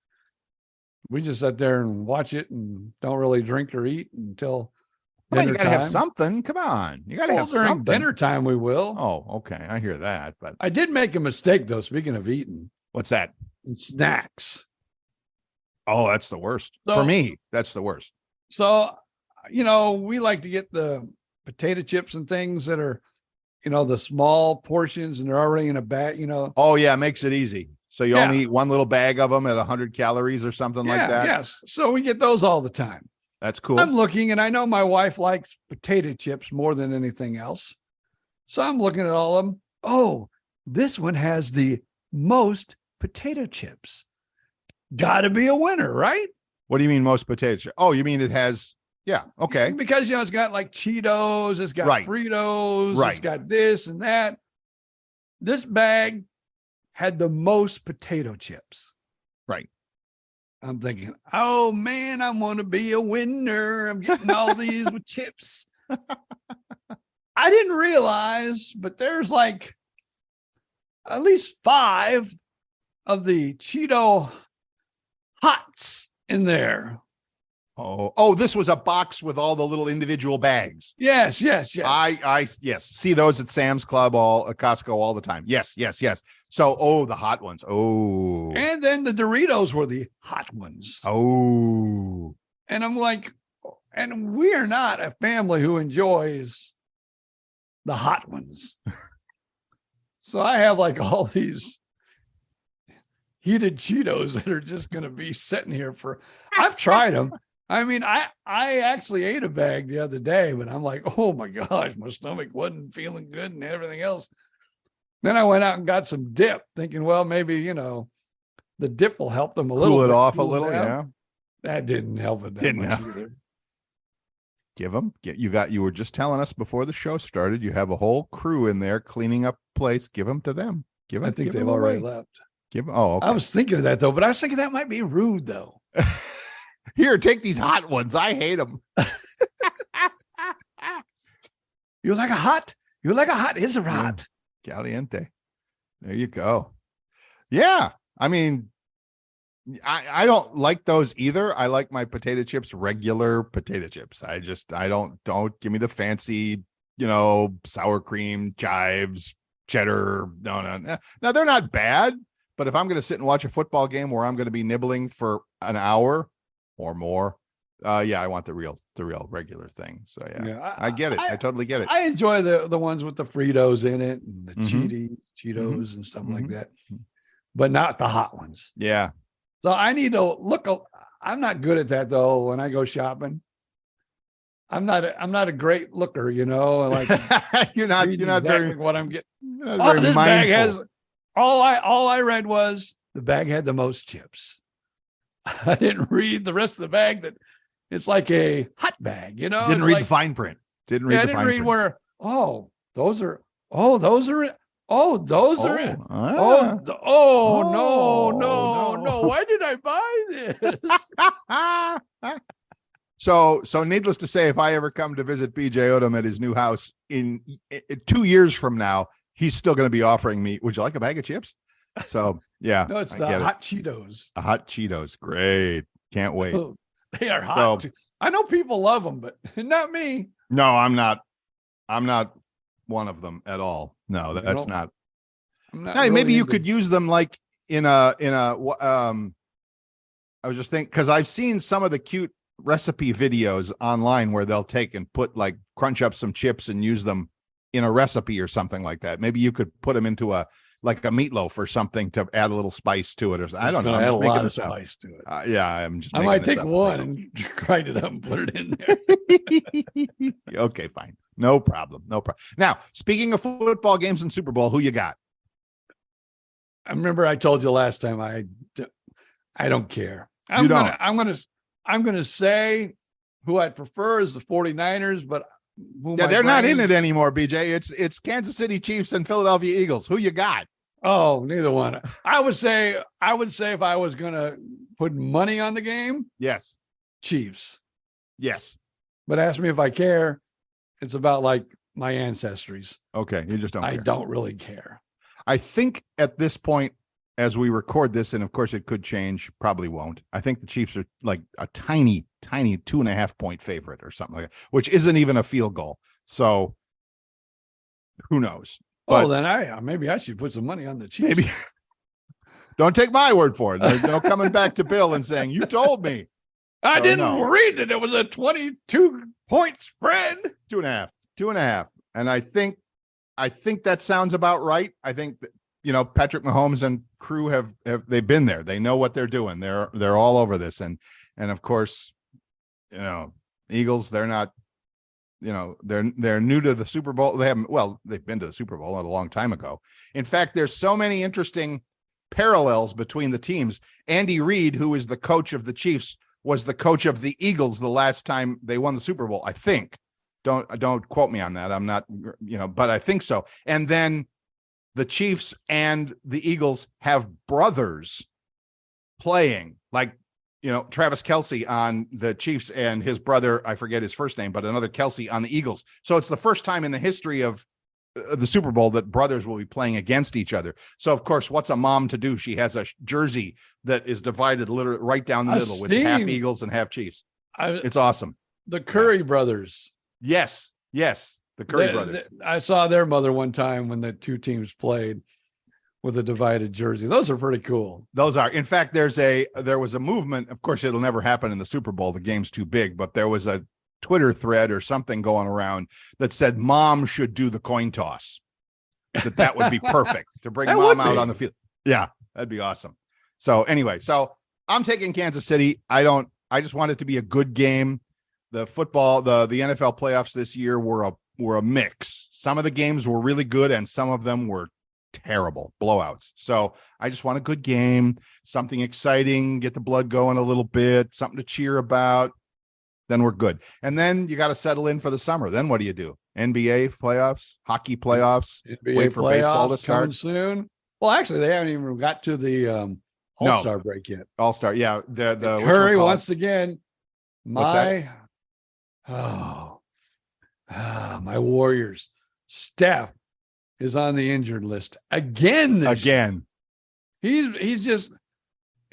we just sit there and watch it and don't really drink or eat until dinner time. You gotta have something. Come on. You gotta have during something. Dinner time we will. Oh, okay. I hear that. But I did make a mistake though, speaking of eating. What's that? Snacks. Oh, that's the worst. For me, that's the worst. So, we like to get the potato chips and things that are, the small portions and they're already in a bag, Oh yeah, it makes it easy. So you only eat one little bag of them at 100 calories or something like that? Yes. So we get those all the time. That's cool. I'm looking, and I know my wife likes potato chips more than anything else. So I'm looking at all of them. Oh, this one has the most potato chips. Got to be a winner, right? What do you mean most potato chips? Oh, you mean it has Yeah. Okay. Because, it's got like Cheetos, it's got Fritos, it's got this and that. This bag had the most potato chips. Right. I'm thinking, oh man, I want to be a winner. I'm getting all these with chips. I didn't realize, but there's like at least 5 of the Cheeto Hots in there. Oh, this was a box with all the little individual bags. Yes. I see those at Sam's Club, at Costco all the time. Yes. So, the hot ones. Oh, and then the Doritos were the hot ones. Oh, and I'm like, and we are not a family who enjoys the hot ones. So I have like all these heated Cheetos that are just going to be sitting here I've tried them. I mean, I actually ate a bag the other day, but I'm like, oh my gosh, my stomach wasn't feeling good and everything else. Then I went out and got some dip, thinking, well, maybe, the dip will help them a little. Cool it off a little, yeah. That didn't help it that much either. You were just telling us before the show started, you have a whole crew in there cleaning up place. Give them to them. I think they've already left. Okay. I was thinking of that though, but I was thinking that might be rude though. Here, take these hot ones. I hate them. You like a hot? Is a hot. Caliente. There you go. Yeah. I mean, I don't like those either. I like my potato chips, regular potato chips. I don't give me the fancy, sour cream, chives, cheddar. No. Now they're not bad, but if I'm going to sit and watch a football game where I'm going to be nibbling for an hour or more, I want the real regular thing. So I get it. I totally get it. I enjoy the ones with the Fritos in it and the Cheetos and stuff like that, but not the hot ones. Yeah. So I need to look. I'm not good at that though. When I go shopping, I'm not a great looker. Like you're not exactly very what I'm getting. This bag has all I read was the bag had the most chips. I didn't read the rest of the bag that it's like a hot bag, Didn't read the fine print. I didn't read where, those are no. Why did I buy this? So needless to say, if I ever come to visit BJ Odom at his new house in 2 years from now, he's still going to be offering me, would you like a bag of chips? So yeah. No, it's the hot Cheetos. The hot Cheetos. Great. Can't wait. They are hot. So, I know people love them, but not me. No, I'm not one of them at all. No, that's not. Really maybe you could use them like in a I was just thinking, because I've seen some of the cute recipe videos online where they'll take and crunch up some chips and use them in a recipe or something like that. Maybe you could put them into a meatloaf or something to add a little spice to it, or something. I don't know. Add a lot of spice to it. I might take one and grind it up and put it in there. Okay, fine. No problem. Now, speaking of football games and Super Bowl, who you got? I remember I told you last time I don't care. I'm going to say who I'd prefer is the 49ers, but they're not in it anymore, BJ. It's Kansas City Chiefs and Philadelphia Eagles. Who you got? Oh, neither one. I would say if I was going to put money on the game, yes, Chiefs. Yes. But ask me if I care. It's about like my ancestries. Okay, you just don't care. I don't really care. I think at this point, as we record this, and of course it could change, probably won't. I think the Chiefs are like a tiny 2.5 point favorite or something like that, which isn't even a field goal. So who knows? But then maybe I should put some money on the Chiefs. Maybe. Don't take my word for it. There's no coming back to Bill and saying, you told me. I didn't read that it was a 22-point spread. 2.5. And I think that sounds about right. I think that, Patrick Mahomes and crew have they've been there. They know what they're doing. They're all over this. And of course, Eagles, they're not, they're new to the Super Bowl. They've been to the Super Bowl a long time ago. In fact, there's so many interesting parallels between the teams. Andy Reid, who is the coach of the Chiefs, was the coach of the Eagles the last time they won the Super Bowl. I think. Don't quote me on that. I'm not, but I think so. And then the Chiefs and the Eagles have brothers playing, like, Travis Kelce on the Chiefs and his brother, I forget his first name, but another Kelce on the Eagles. So it's the first time in the history of the Super Bowl that brothers will be playing against each other. So, of course, what's a mom to do? She has a jersey that is divided literally right down the middle with half Eagles and half Chiefs. It's awesome. The Curry brothers. Yes. The Curry brothers. I saw their mother one time when the two teams played with a divided jersey. Those are pretty cool. Those are. In fact, there was a movement. Of course, it'll never happen in the Super Bowl. The game's too big, but there was a Twitter thread or something going around that said mom should do the coin toss. That would be perfect to bring mom out on the field. Yeah, that'd be awesome. So anyway, I'm taking Kansas City. I just want it to be a good game. The football, the NFL playoffs this year were a mix. Some of the games were really good and some of them were terrible blowouts. So I just want a good game, something exciting, get the blood going a little bit, something to cheer about. Then we're good. And then you got to settle in for the summer. Then what do you do? NBA playoffs, hockey playoffs, NBA wait for baseball to start soon. Well, actually, they haven't even got to the All-Star break yet. All-Star, yeah. The Curry once again. My Warriors. Steph is on the injured list again. He's just,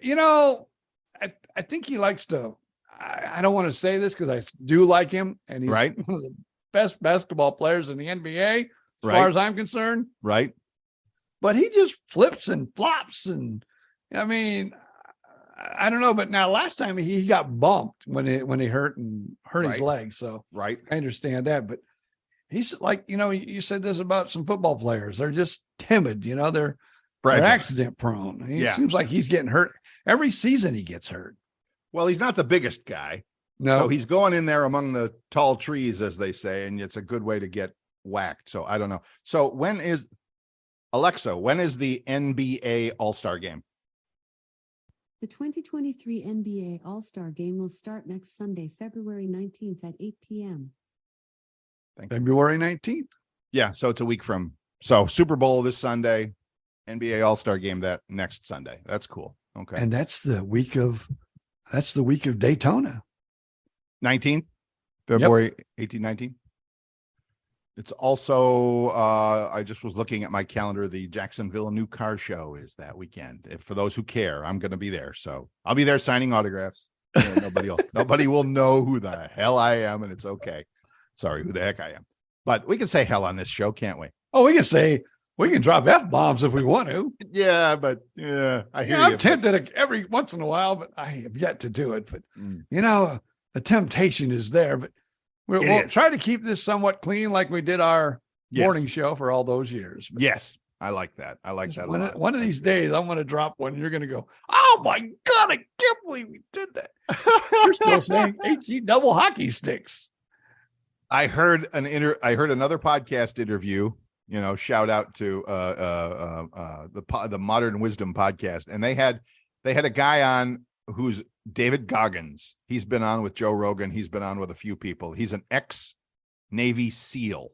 I think he likes to. I don't want to say this because I do like him, and he's right. one of the best basketball players in the NBA, as far as I'm concerned. Right. But he just flips and flops, and I mean, I don't know. But now, last time he got bumped when he hurt his leg, so I understand that. But he's like, you said this about some football players; they're just timid. They're accident prone. It seems like he's getting hurt every season. He gets hurt. Well, he's not the biggest guy. No. So he's going in there among the tall trees, as they say, and it's a good way to get whacked. So I don't know. So when is the NBA All-Star game? The 2023 NBA All-Star game will start next Sunday, February 19th at 8 p.m. February 19th? Yeah, so it's a week from. So Super Bowl this Sunday, NBA All-Star game that next Sunday. That's cool. Okay. And that's the week of Daytona. 19th, February 18, 19. It's also, I just was looking at my calendar. The Jacksonville New Car Show is that weekend. For those who care, I'm going to be there. So I'll be there signing autographs. Nobody will know who the hell I am, and it's okay. Sorry, who the heck I am. But we can say hell on this show, can't we? Oh, we can drop F-bombs if we want to. Yeah, but I hear you. I'm tempted every once in a while, but I have yet to do it. But, the temptation is there. But we'll try to keep this somewhat clean like we did our morning show for all those years. But yes, I like that. I like that a lot. One of these days, I'm going to drop one. You're going to go, oh, my God, I can't believe we did that. You're still saying HE double hockey sticks. I heard another podcast interview. Shout out to the Modern Wisdom podcast, and they had a guy on who's David Goggins. He's been on with Joe Rogan. He's been on with a few people. He's an ex-Navy SEAL,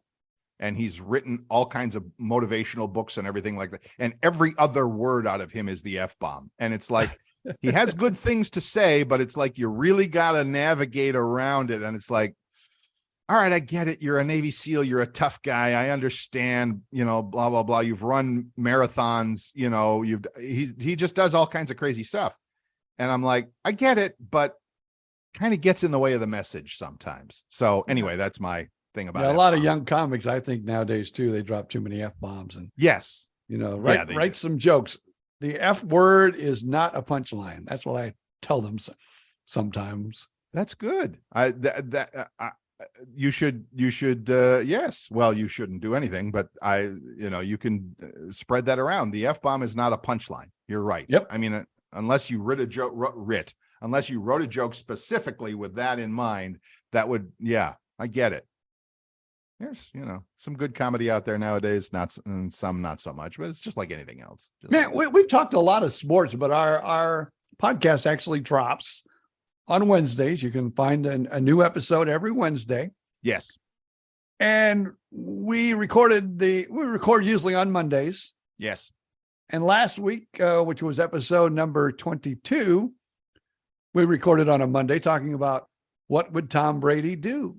and he's written all kinds of motivational books and everything like that. And every other word out of him is the F-bomb. And it's like he has good things to say, but it's like you really got to navigate around it. And it's like, all right, I get it. You're a Navy SEAL. You're a tough guy. I understand, blah, blah, blah. You've run marathons, he just does all kinds of crazy stuff. And I'm like, I get it, but kind of gets in the way of the message sometimes. So anyway, that's my thing about it. A lot of young comics, I think nowadays too, they drop too many F-bombs and write some jokes. The F word is not a punchline. That's what I tell them sometimes. That's good. You should yes. Well, you shouldn't do anything, but you can spread that around. The F-bomb is not a punchline. You're right. Yep. I mean, unless you wrote a joke specifically with that in mind, that would, I get it. There's, some good comedy out there nowadays, and some not so much, but it's just like anything else. Man, we've talked a lot of sports, but our podcast actually drops on Wednesdays. You can find a new episode every Wednesday. Yes. And we record usually on Mondays. Yes. And last week, which was episode number 22, we recorded on a Monday talking about what would Tom Brady do?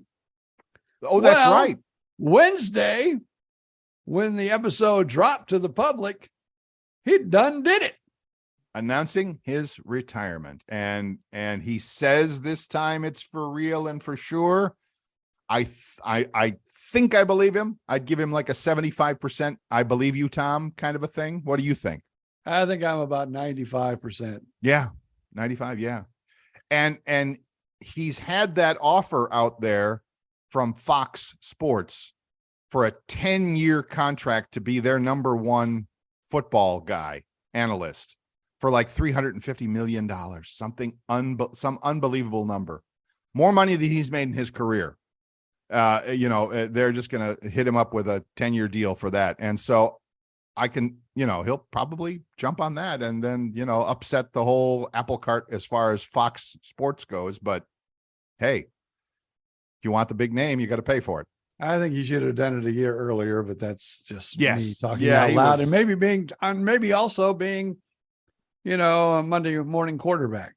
Oh, that's right. Wednesday, when the episode dropped to the public, he done did it. Announcing his retirement. And he says this time it's for real and for sure. I think I believe him. I'd give him like a 75%. I believe you, Tom, kind of a thing. What do you think? I think I'm about 95%. Yeah. 95. Yeah. And he's had that offer out there from Fox Sports for a 10-year contract to be their number one football guy, analyst, for like $350 million, some unbelievable number, more money than he's made in his career. They're just going to hit him up with a 10-year deal for that. And so I can, he'll probably jump on that and then, upset the whole apple cart as far as Fox Sports goes. But hey, if you want the big name, you got to pay for it. I think he should have done it a year earlier, but that's just me talking out loud. And maybe also being, a Monday morning quarterback.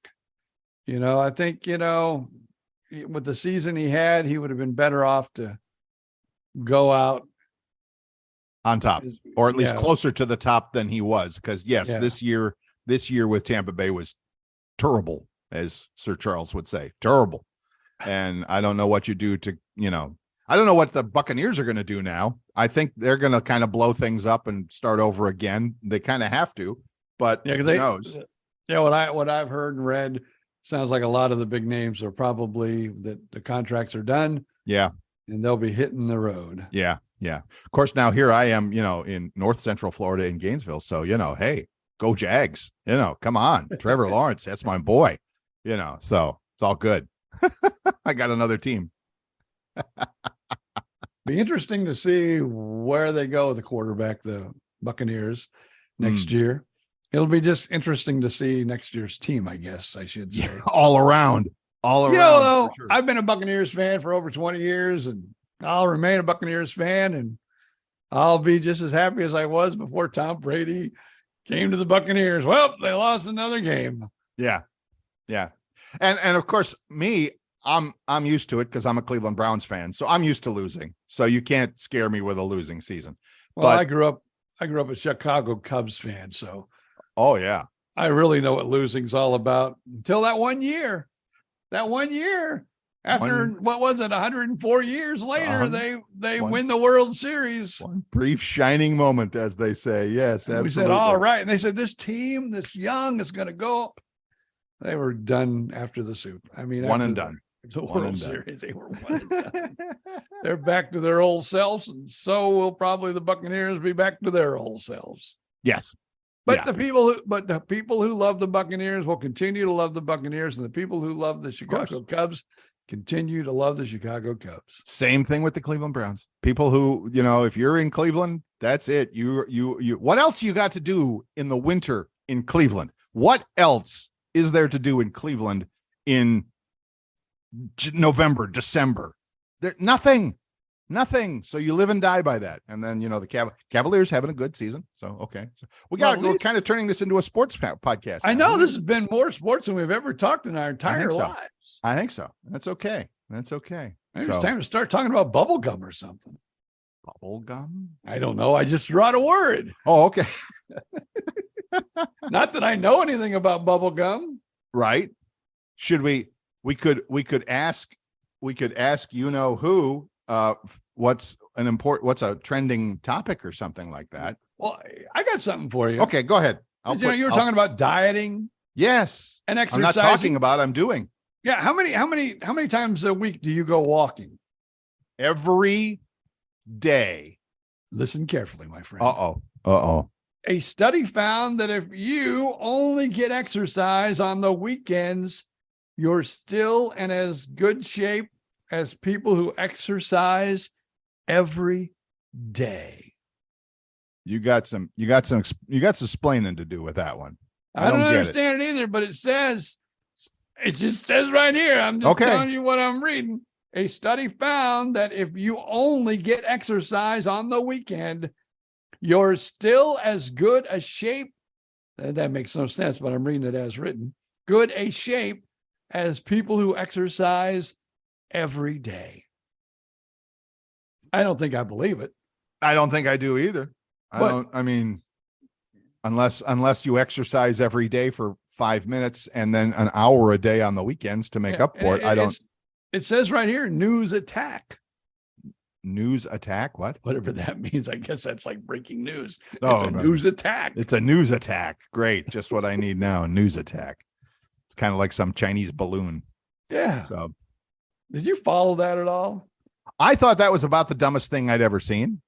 I think, with the season he had, he would have been better off to go out on top, or at least closer to the top than he was. Because this year with Tampa Bay was terrible, as Sir Charles would say, terrible. And I don't know what you do to, I don't know what the Buccaneers are going to do now. I think they're going to kind of blow things up and start over again. They kind of have to, but who knows? Yeah, what I've heard and read sounds like a lot of the big names are probably that the contracts are done. Yeah. And they'll be hitting the road. Yeah. Yeah. Of course, now here I am, in North Central Florida in Gainesville. So, hey, go Jags, come on. Trevor Lawrence, that's my boy, so it's all good. I got another team. Be interesting to see where they go with the quarterback, the Buccaneers, next year. It'll be just interesting to see next year's team, I guess I should say. All around. Though, sure. I've been a Buccaneers fan for over 20 years, and I'll remain a Buccaneers fan, and I'll be just as happy as I was before Tom Brady came to the Buccaneers. Well, they lost another game. Yeah. Yeah. And of course, I'm used to it because I'm a Cleveland Browns fan, so I'm used to losing. So you can't scare me with a losing season. Well, but I grew up a Chicago Cubs fan, so oh yeah, I really know what losing's all about. Until that one year, after what was it, 104 years later, they win the World Series. One brief shining moment, as they say. Yes, absolutely. We said, all right, and they said this team, this young, is going to go up. They were done after the Super. I mean, one and done. The World Series, they were one and done. They're back to their old selves, and so will probably the Buccaneers be back to their old selves. Yes. But the people who love the Buccaneers will continue to love the Buccaneers, and the people who love the Chicago Cubs continue to love the Chicago Cubs. Same thing with the Cleveland Browns. People who, if you're in Cleveland, that's it. You what else you got to do in the winter in Cleveland? What else is there to do in Cleveland in November, December? Nothing. So you live and die by that. And then, the Cavaliers having a good season. So, okay. So we're kind of turning this into a sports podcast. I know this has been more sports than we've ever talked in our entire lives. I think so. That's okay. Maybe it's time to start talking about bubble gum or something. Bubble gum? I don't know. I just threw out a word. Oh, okay. Not that I know anything about bubble gum. Right. Should we could ask who, what's a trending topic or something like that. Well, I got something for you. Okay, go ahead. You were talking about dieting. Yes. And exercising. I'm not talking about, I'm doing. Yeah. How many times a week do you go walking? Every day. Listen carefully, my friend. Uh-oh. A study found that if you only get exercise on the weekends, you're still in as good shape as people who exercise every day. You got some explaining to do with that one. I don't understand it either, but it says It just says right here. I'm just Okay. telling you what I'm reading. A study found that if you only get exercise on the weekend, you're still as good a shape. That makes no sense, but I'm reading it as written. Good a shape as people who exercise every day. I don't think I believe it. I don't think I do either. I mean, unless you exercise every day for 5 minutes and then an hour a day on the weekends to make up for it. I don't. It says right here, news attack. News attack? What? Whatever that means. I guess that's like breaking news. Oh, It's a news attack. It's a news attack. Great. Just what I need now. A news attack. It's kind of like some Chinese balloon. Yeah. So did you follow that at all? I thought that was about the dumbest thing I'd ever seen.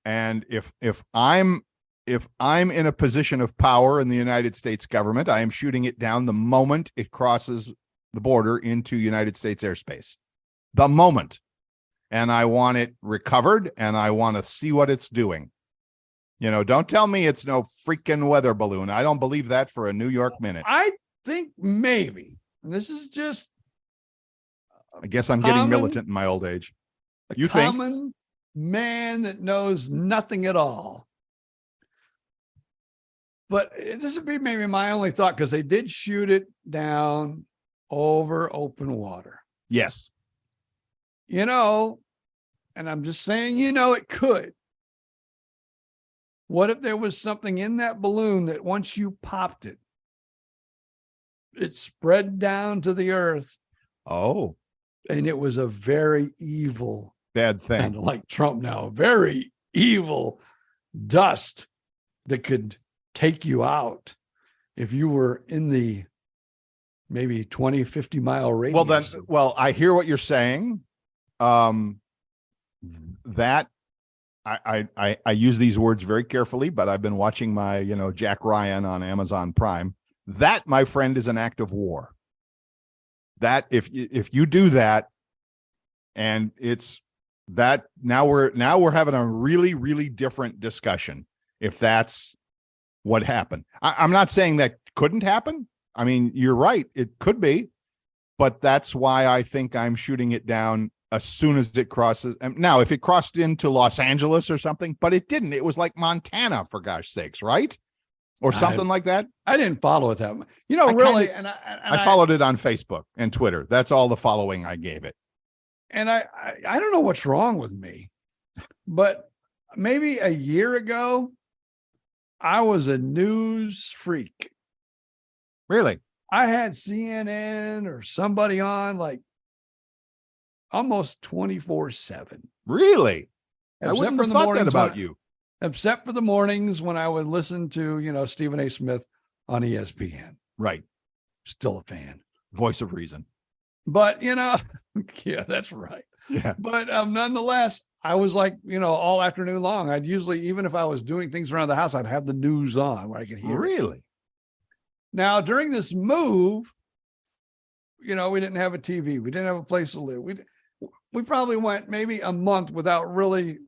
And if I'm in a position of power in the United States government, I am shooting it down the moment it crosses the border into United States airspace. The moment. And I want it recovered, and I want to see what it's doing. Don't tell me it's no freaking weather balloon. I don't believe that for a New York minute. I think maybe, and this is just, I guess I'm getting militant in my old age. You think? Common man that knows nothing at all. But this would be maybe my only thought, because they did shoot it down over open water. Yes. And I'm just saying, it could. What if there was something in that balloon that once you popped it, it spread down to the earth? Oh. And it was a very evil, bad thing. kind of like Trump now, very evil dust that could take you out if you were in the maybe 20, 50 mile radius. I hear what you're saying. That I use these words very carefully, but I've been watching my, Jack Ryan on Amazon Prime. That, my friend, is an act of war. That if you do that, and it's that now we're having a really, really different discussion. If that's what happened, I'm not saying that couldn't happen. I mean, you're right. It could be, but that's why I think I'm shooting it down as soon as it crosses. Now, if it crossed into Los Angeles or something, but it didn't. It was like Montana, for gosh sakes, right? Or something like that. I didn't follow it that much. Really. I followed it on Facebook and Twitter. That's all the following I gave it. And I don't know what's wrong with me, but maybe a year ago, I was a news freak. Really? I had CNN or somebody on like almost 24/7. Really? I Except wouldn't for have the thought that mornings about you. Except for the mornings when I would listen to, Stephen A. Smith on ESPN. Right. Still a fan. Voice of reason. But, yeah, that's right. Yeah. But nonetheless, I was like, all afternoon long, I'd usually, even if I was doing things around the house, I'd have the news on where I could hear it. Really? Now, during this move, we didn't have a TV. We didn't have a place to live. We probably went maybe a month without really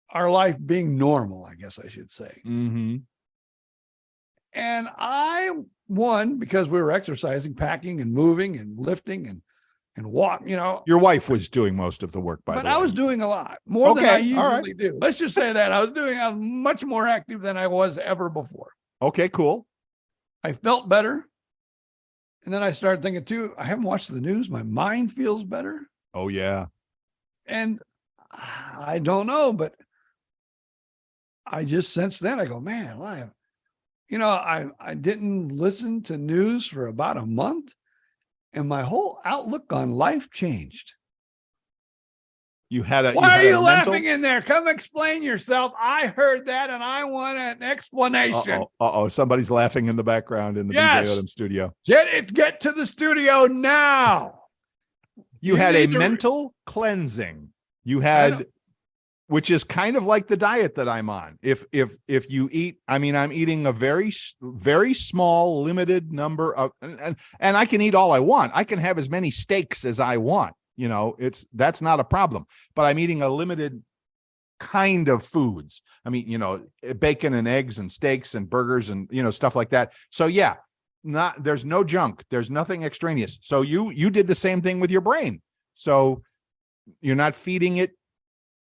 our life being normal, I guess I should say. Mm-hmm. And because we were exercising, packing and moving and lifting and walk, Your wife was doing most of the work, by the way. But I was doing a lot more than I usually do. Let's just say that I was much more active than I was ever before. Okay, cool. I felt better. And then I started thinking too, I haven't watched the news. My mind feels better. Oh, yeah. And I don't know, but I just sensed that. I go, man, I didn't listen to news for about a month, and my whole outlook on life changed. Why are you laughing in there? Come explain yourself. I heard that, and I want an explanation. Somebody's laughing in the background in the BJ Odom studio. Get to the studio now. You had a mental cleansing. You had, which is kind of like the diet that I'm on. If you eat, I'm eating a very, very small, limited number of, and I can eat all I want. I can have as many steaks as I want. That's not a problem, but I'm eating a limited kind of foods. Bacon and eggs and steaks and burgers and, stuff like that. So yeah, there's no junk. There's nothing extraneous. So you did the same thing with your brain. So you're not feeding it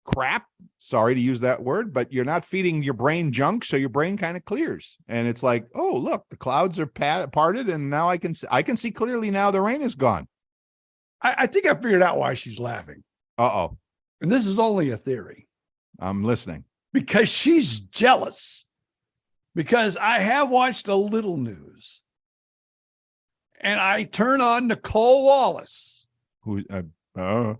crap. Sorry to use that word, but you're not feeding your brain junk. So your brain kind of clears. And it's like, oh, look, the clouds are parted. And now I can see clearly now the rain is gone. I think I figured out why she's laughing. Uh-oh. And this is only a theory. I'm listening. Because she's jealous. Because I have watched a little news. And I turn on Nicole Wallace. Who? And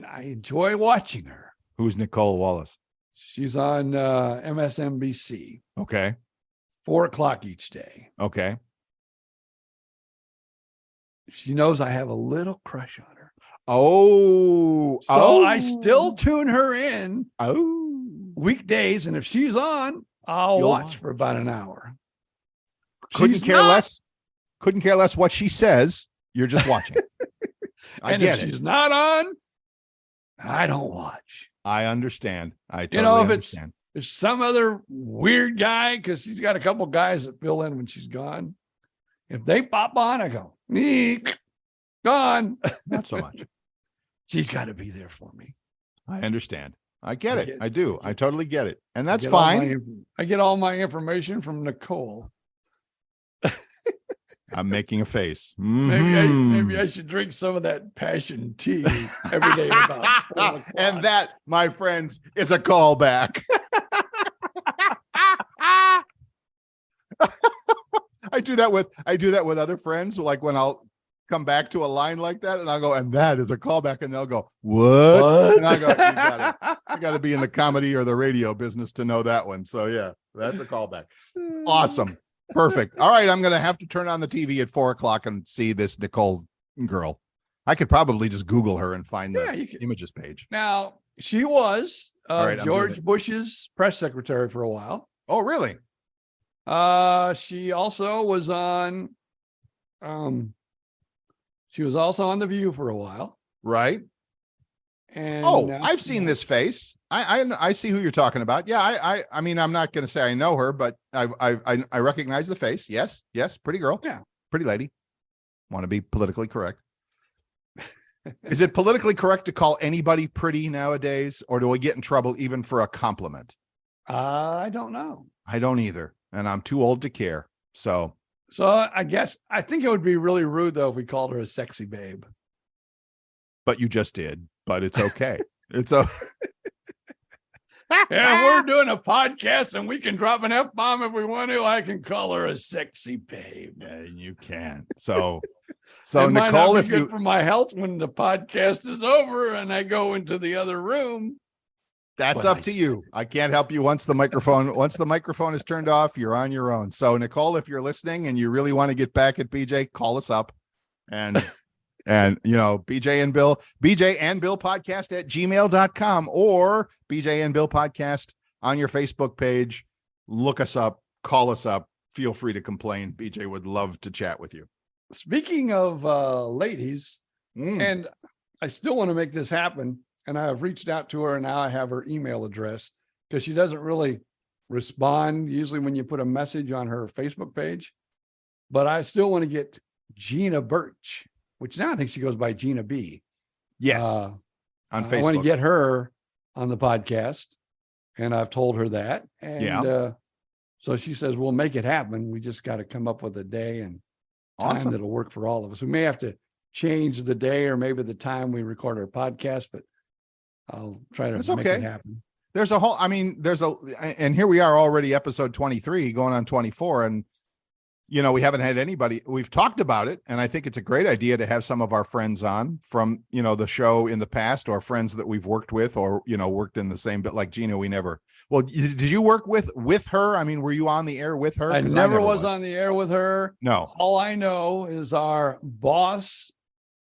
I enjoy watching her. Who's Nicole Wallace? She's on MSNBC. Okay. 4:00 each day. Okay. She knows I have a little crush on her. So I still tune her in weekdays. And if she's on, I'll watch for about an hour. Couldn't care less what she says. You're just watching. And if she's not on, I don't watch. I understand. I totally understand. If it's some other weird guy, because she's got a couple guys that fill in when she's gone. If they pop on, I go, gone. Not so much. She's got to be there for me. I understand. I get it. I do. I totally get it. And that's fine. I get all my information from Nicole. I'm making a face. Maybe I should drink some of that passion tea every day about 4 o'clock. And that, my friends, is a callback. I do that with other friends. Like when I'll come back to a line like that, and I'll go, and that is a callback, and they'll go, what? And I go, you got to be in the comedy or the radio business to know that one. So yeah, that's a callback. Awesome. Perfect. All right. I'm going to have to turn on the TV at 4:00 and see this Nicole girl. I could probably just Google her and find the images page. Now, she was George Bush's press secretary for a while. Oh, really? She also was on, The View for a while. Right. And I've seen this face. I see who you're talking about. Yeah, I mean, I'm not going to say I know her, but I recognize the face. Yes, pretty girl. Yeah, pretty lady. Want to be politically correct? Is it politically correct to call anybody pretty nowadays, or do we get in trouble even for a compliment? I don't know. I don't either, and I'm too old to care. So I think it would be really rude though if we called her a sexy babe. But you just did. But it's okay. It's a. And we're doing a podcast and we can drop an F-bomb if we want to. I can call her a sexy babe. Yeah, you can. So it Nicole, if you for my health when the podcast is over and I go into the other room. That's up to you. I can't help you once the microphone is turned off, you're on your own. So Nicole, if you're listening and you really want to get back at BJ, call us up and BJ and Bill podcast at gmail.com or BJ and Bill podcast on your Facebook page. Look us up, call us up. Feel free to complain. BJ would love to chat with you. Speaking of ladies, and I still want to make this happen. And I have reached out to her and now I have her email address because she doesn't really respond usually when you put a message on her Facebook page. But I still want to get Gina Birch, which now I think she goes by Gina B. Yes. On Facebook. I want to get her on the podcast. And I've told her that. And so she says, we'll make it happen. We just got to come up with a day and time that'll work for all of us. We may have to change the day or maybe the time we record our podcast, but I'll try to make it happen. And here we are already episode 23 going on 24. And, we haven't had anybody, we've talked about it. And I think it's a great idea to have some of our friends on from, the show in the past or friends that we've worked with or, worked in the same, but like Gina, did you work with her? I mean, were you on the air with her? I never was on the air with her. No. All I know is our boss,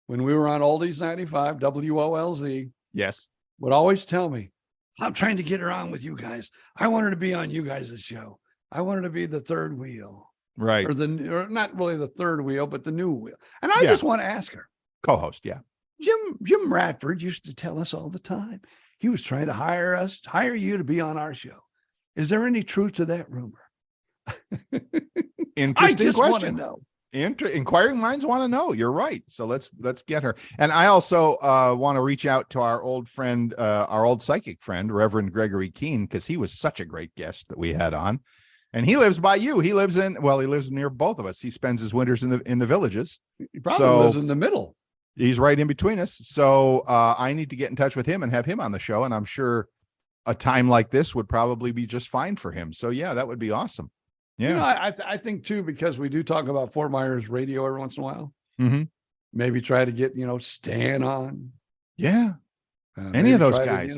when we were on Oldies 95, WOLZ. Yes. Would always tell me, I'm trying to get her on with you guys. I want her to be on you guys' show. I want her to be the third wheel. Right. Or not really the third wheel, but the new wheel. And I just want to ask her. Co-host, yeah. Jim Radford used to tell us all the time. He was trying to hire you to be on our show. Is there any truth to that rumor? Interesting just want to question. know. Inquiring minds want to know. You're right. So let's get her. And I also want to reach out to our old friend, our old psychic friend, Reverend Gregory Keene, because he was such a great guest that we had on. And he lives by you. He lives near both of us. He spends his winters in the villages. He probably lives in the middle. He's right in between us. So I need to get in touch with him and have him on the show. And I'm sure a time like this would probably be just fine for him. So yeah, that would be awesome. Yeah. You know, I think too, because we do talk about Fort Myers radio every once in a while. Mm-hmm. Maybe try to get, Stan on. Yeah. Any of those guys.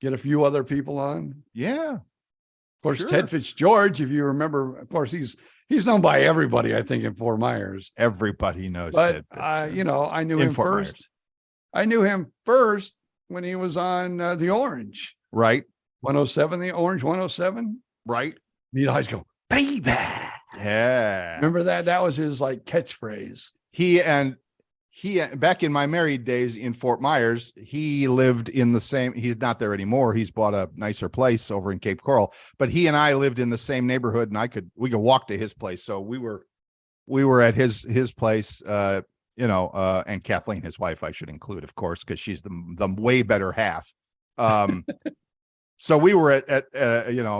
Get a few other people on. Yeah. Of course, sure. Ted Fitzgeorge, if you remember, of course, he's known by everybody, I think, in Fort Myers. Everybody knows Ted. But I knew him Fort first. Myers. I knew him first when he was on the Orange. Right. 107, the Orange 107. Right. He'd always go, baby. Yeah. Remember that? That was his catchphrase. He back in my married days in Fort Myers, he lived in the same, he's not there anymore. He's bought a nicer place over in Cape Coral, but he and I lived in the same neighborhood, and we could walk to his place. So we were at his place, and Kathleen, his wife, I should include, of course, because she's the way better half. So we were at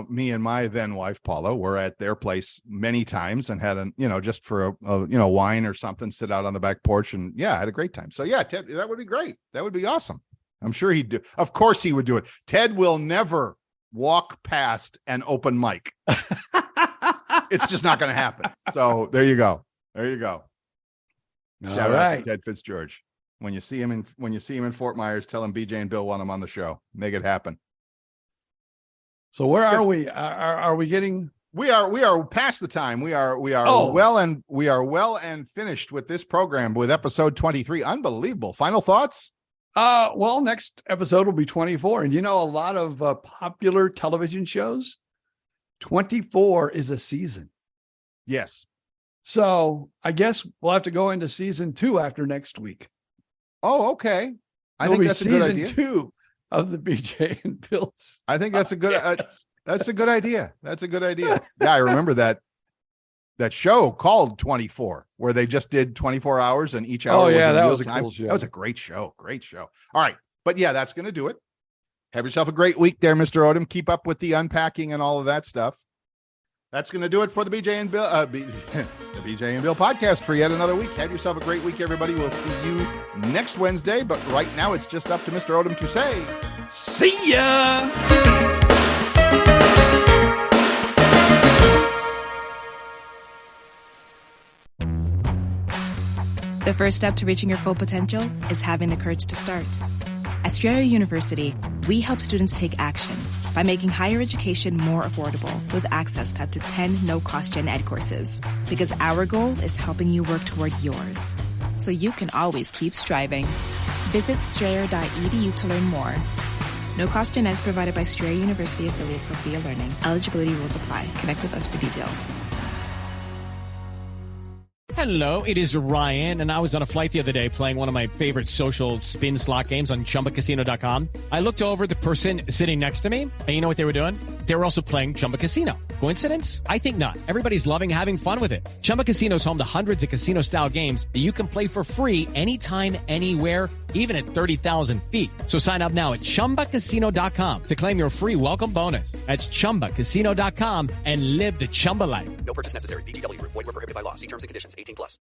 me and my then wife, Paula, were at their place many times and had just for a wine or something, sit out on the back porch and had a great time. So yeah, Ted, that would be great. That would be awesome. I'm sure he'd do. Of course he would do it. Ted will never walk past an open mic. It's just not going to happen. So there you go. Shout out to Ted Fitzgeorge. When you see him in Fort Myers, tell him BJ and Bill want him on the show. Make it happen. So where are we? Are we getting? We are past the time. We are well and finished with this program with episode 23. Unbelievable. Final thoughts? Well, next episode will be 24, and a lot of popular television shows. 24 is a season. Yes. So I guess we'll have to go into season 2 after next week. Oh, okay. I think that's a good idea. Season 2 of the BJ and Bill's. I think that's a good that's a good idea. That's a good idea. Yeah, I remember that show called 24, where they just did 24 hours and each hour. Oh yeah, that was a cool show. That was a great show. Great show. All right, but yeah, that's going to do it. Have yourself a great week there, Mr. Odom. Keep up with the unpacking and all of that stuff. That's going to do it for the BJ and Bill, the BJ and Bill podcast for yet another week. Have yourself a great week, everybody. We'll see you next Wednesday. But right now, it's just up to Mr. Odom to say, see ya. The first step to reaching your full potential is having the courage to start. At Strayer University, we help students take action by making higher education more affordable with access to up to 10 no-cost gen ed courses. Because our goal is helping you work toward yours, so you can always keep striving. Visit strayer.edu to learn more. No-cost gen ed provided by Strayer University affiliate Sophia Learning. Eligibility rules apply. Connect with us for details. Hello, it is Ryan, and I was on a flight the other day playing one of my favorite social spin slot games on ChumbaCasino.com. I looked over at the person sitting next to me, and you know what they were doing? They were also playing Chumba Casino. Coincidence? I think not. Everybody's loving having fun with it. Chumba Casino is home to hundreds of casino-style games that you can play for free anytime, anywhere, even at 30,000 feet. So sign up now at ChumbaCasino.com to claim your free welcome bonus. That's ChumbaCasino.com and live the Chumba life. No purchase necessary. VGW. Void where prohibited by law. See terms and conditions. 18+.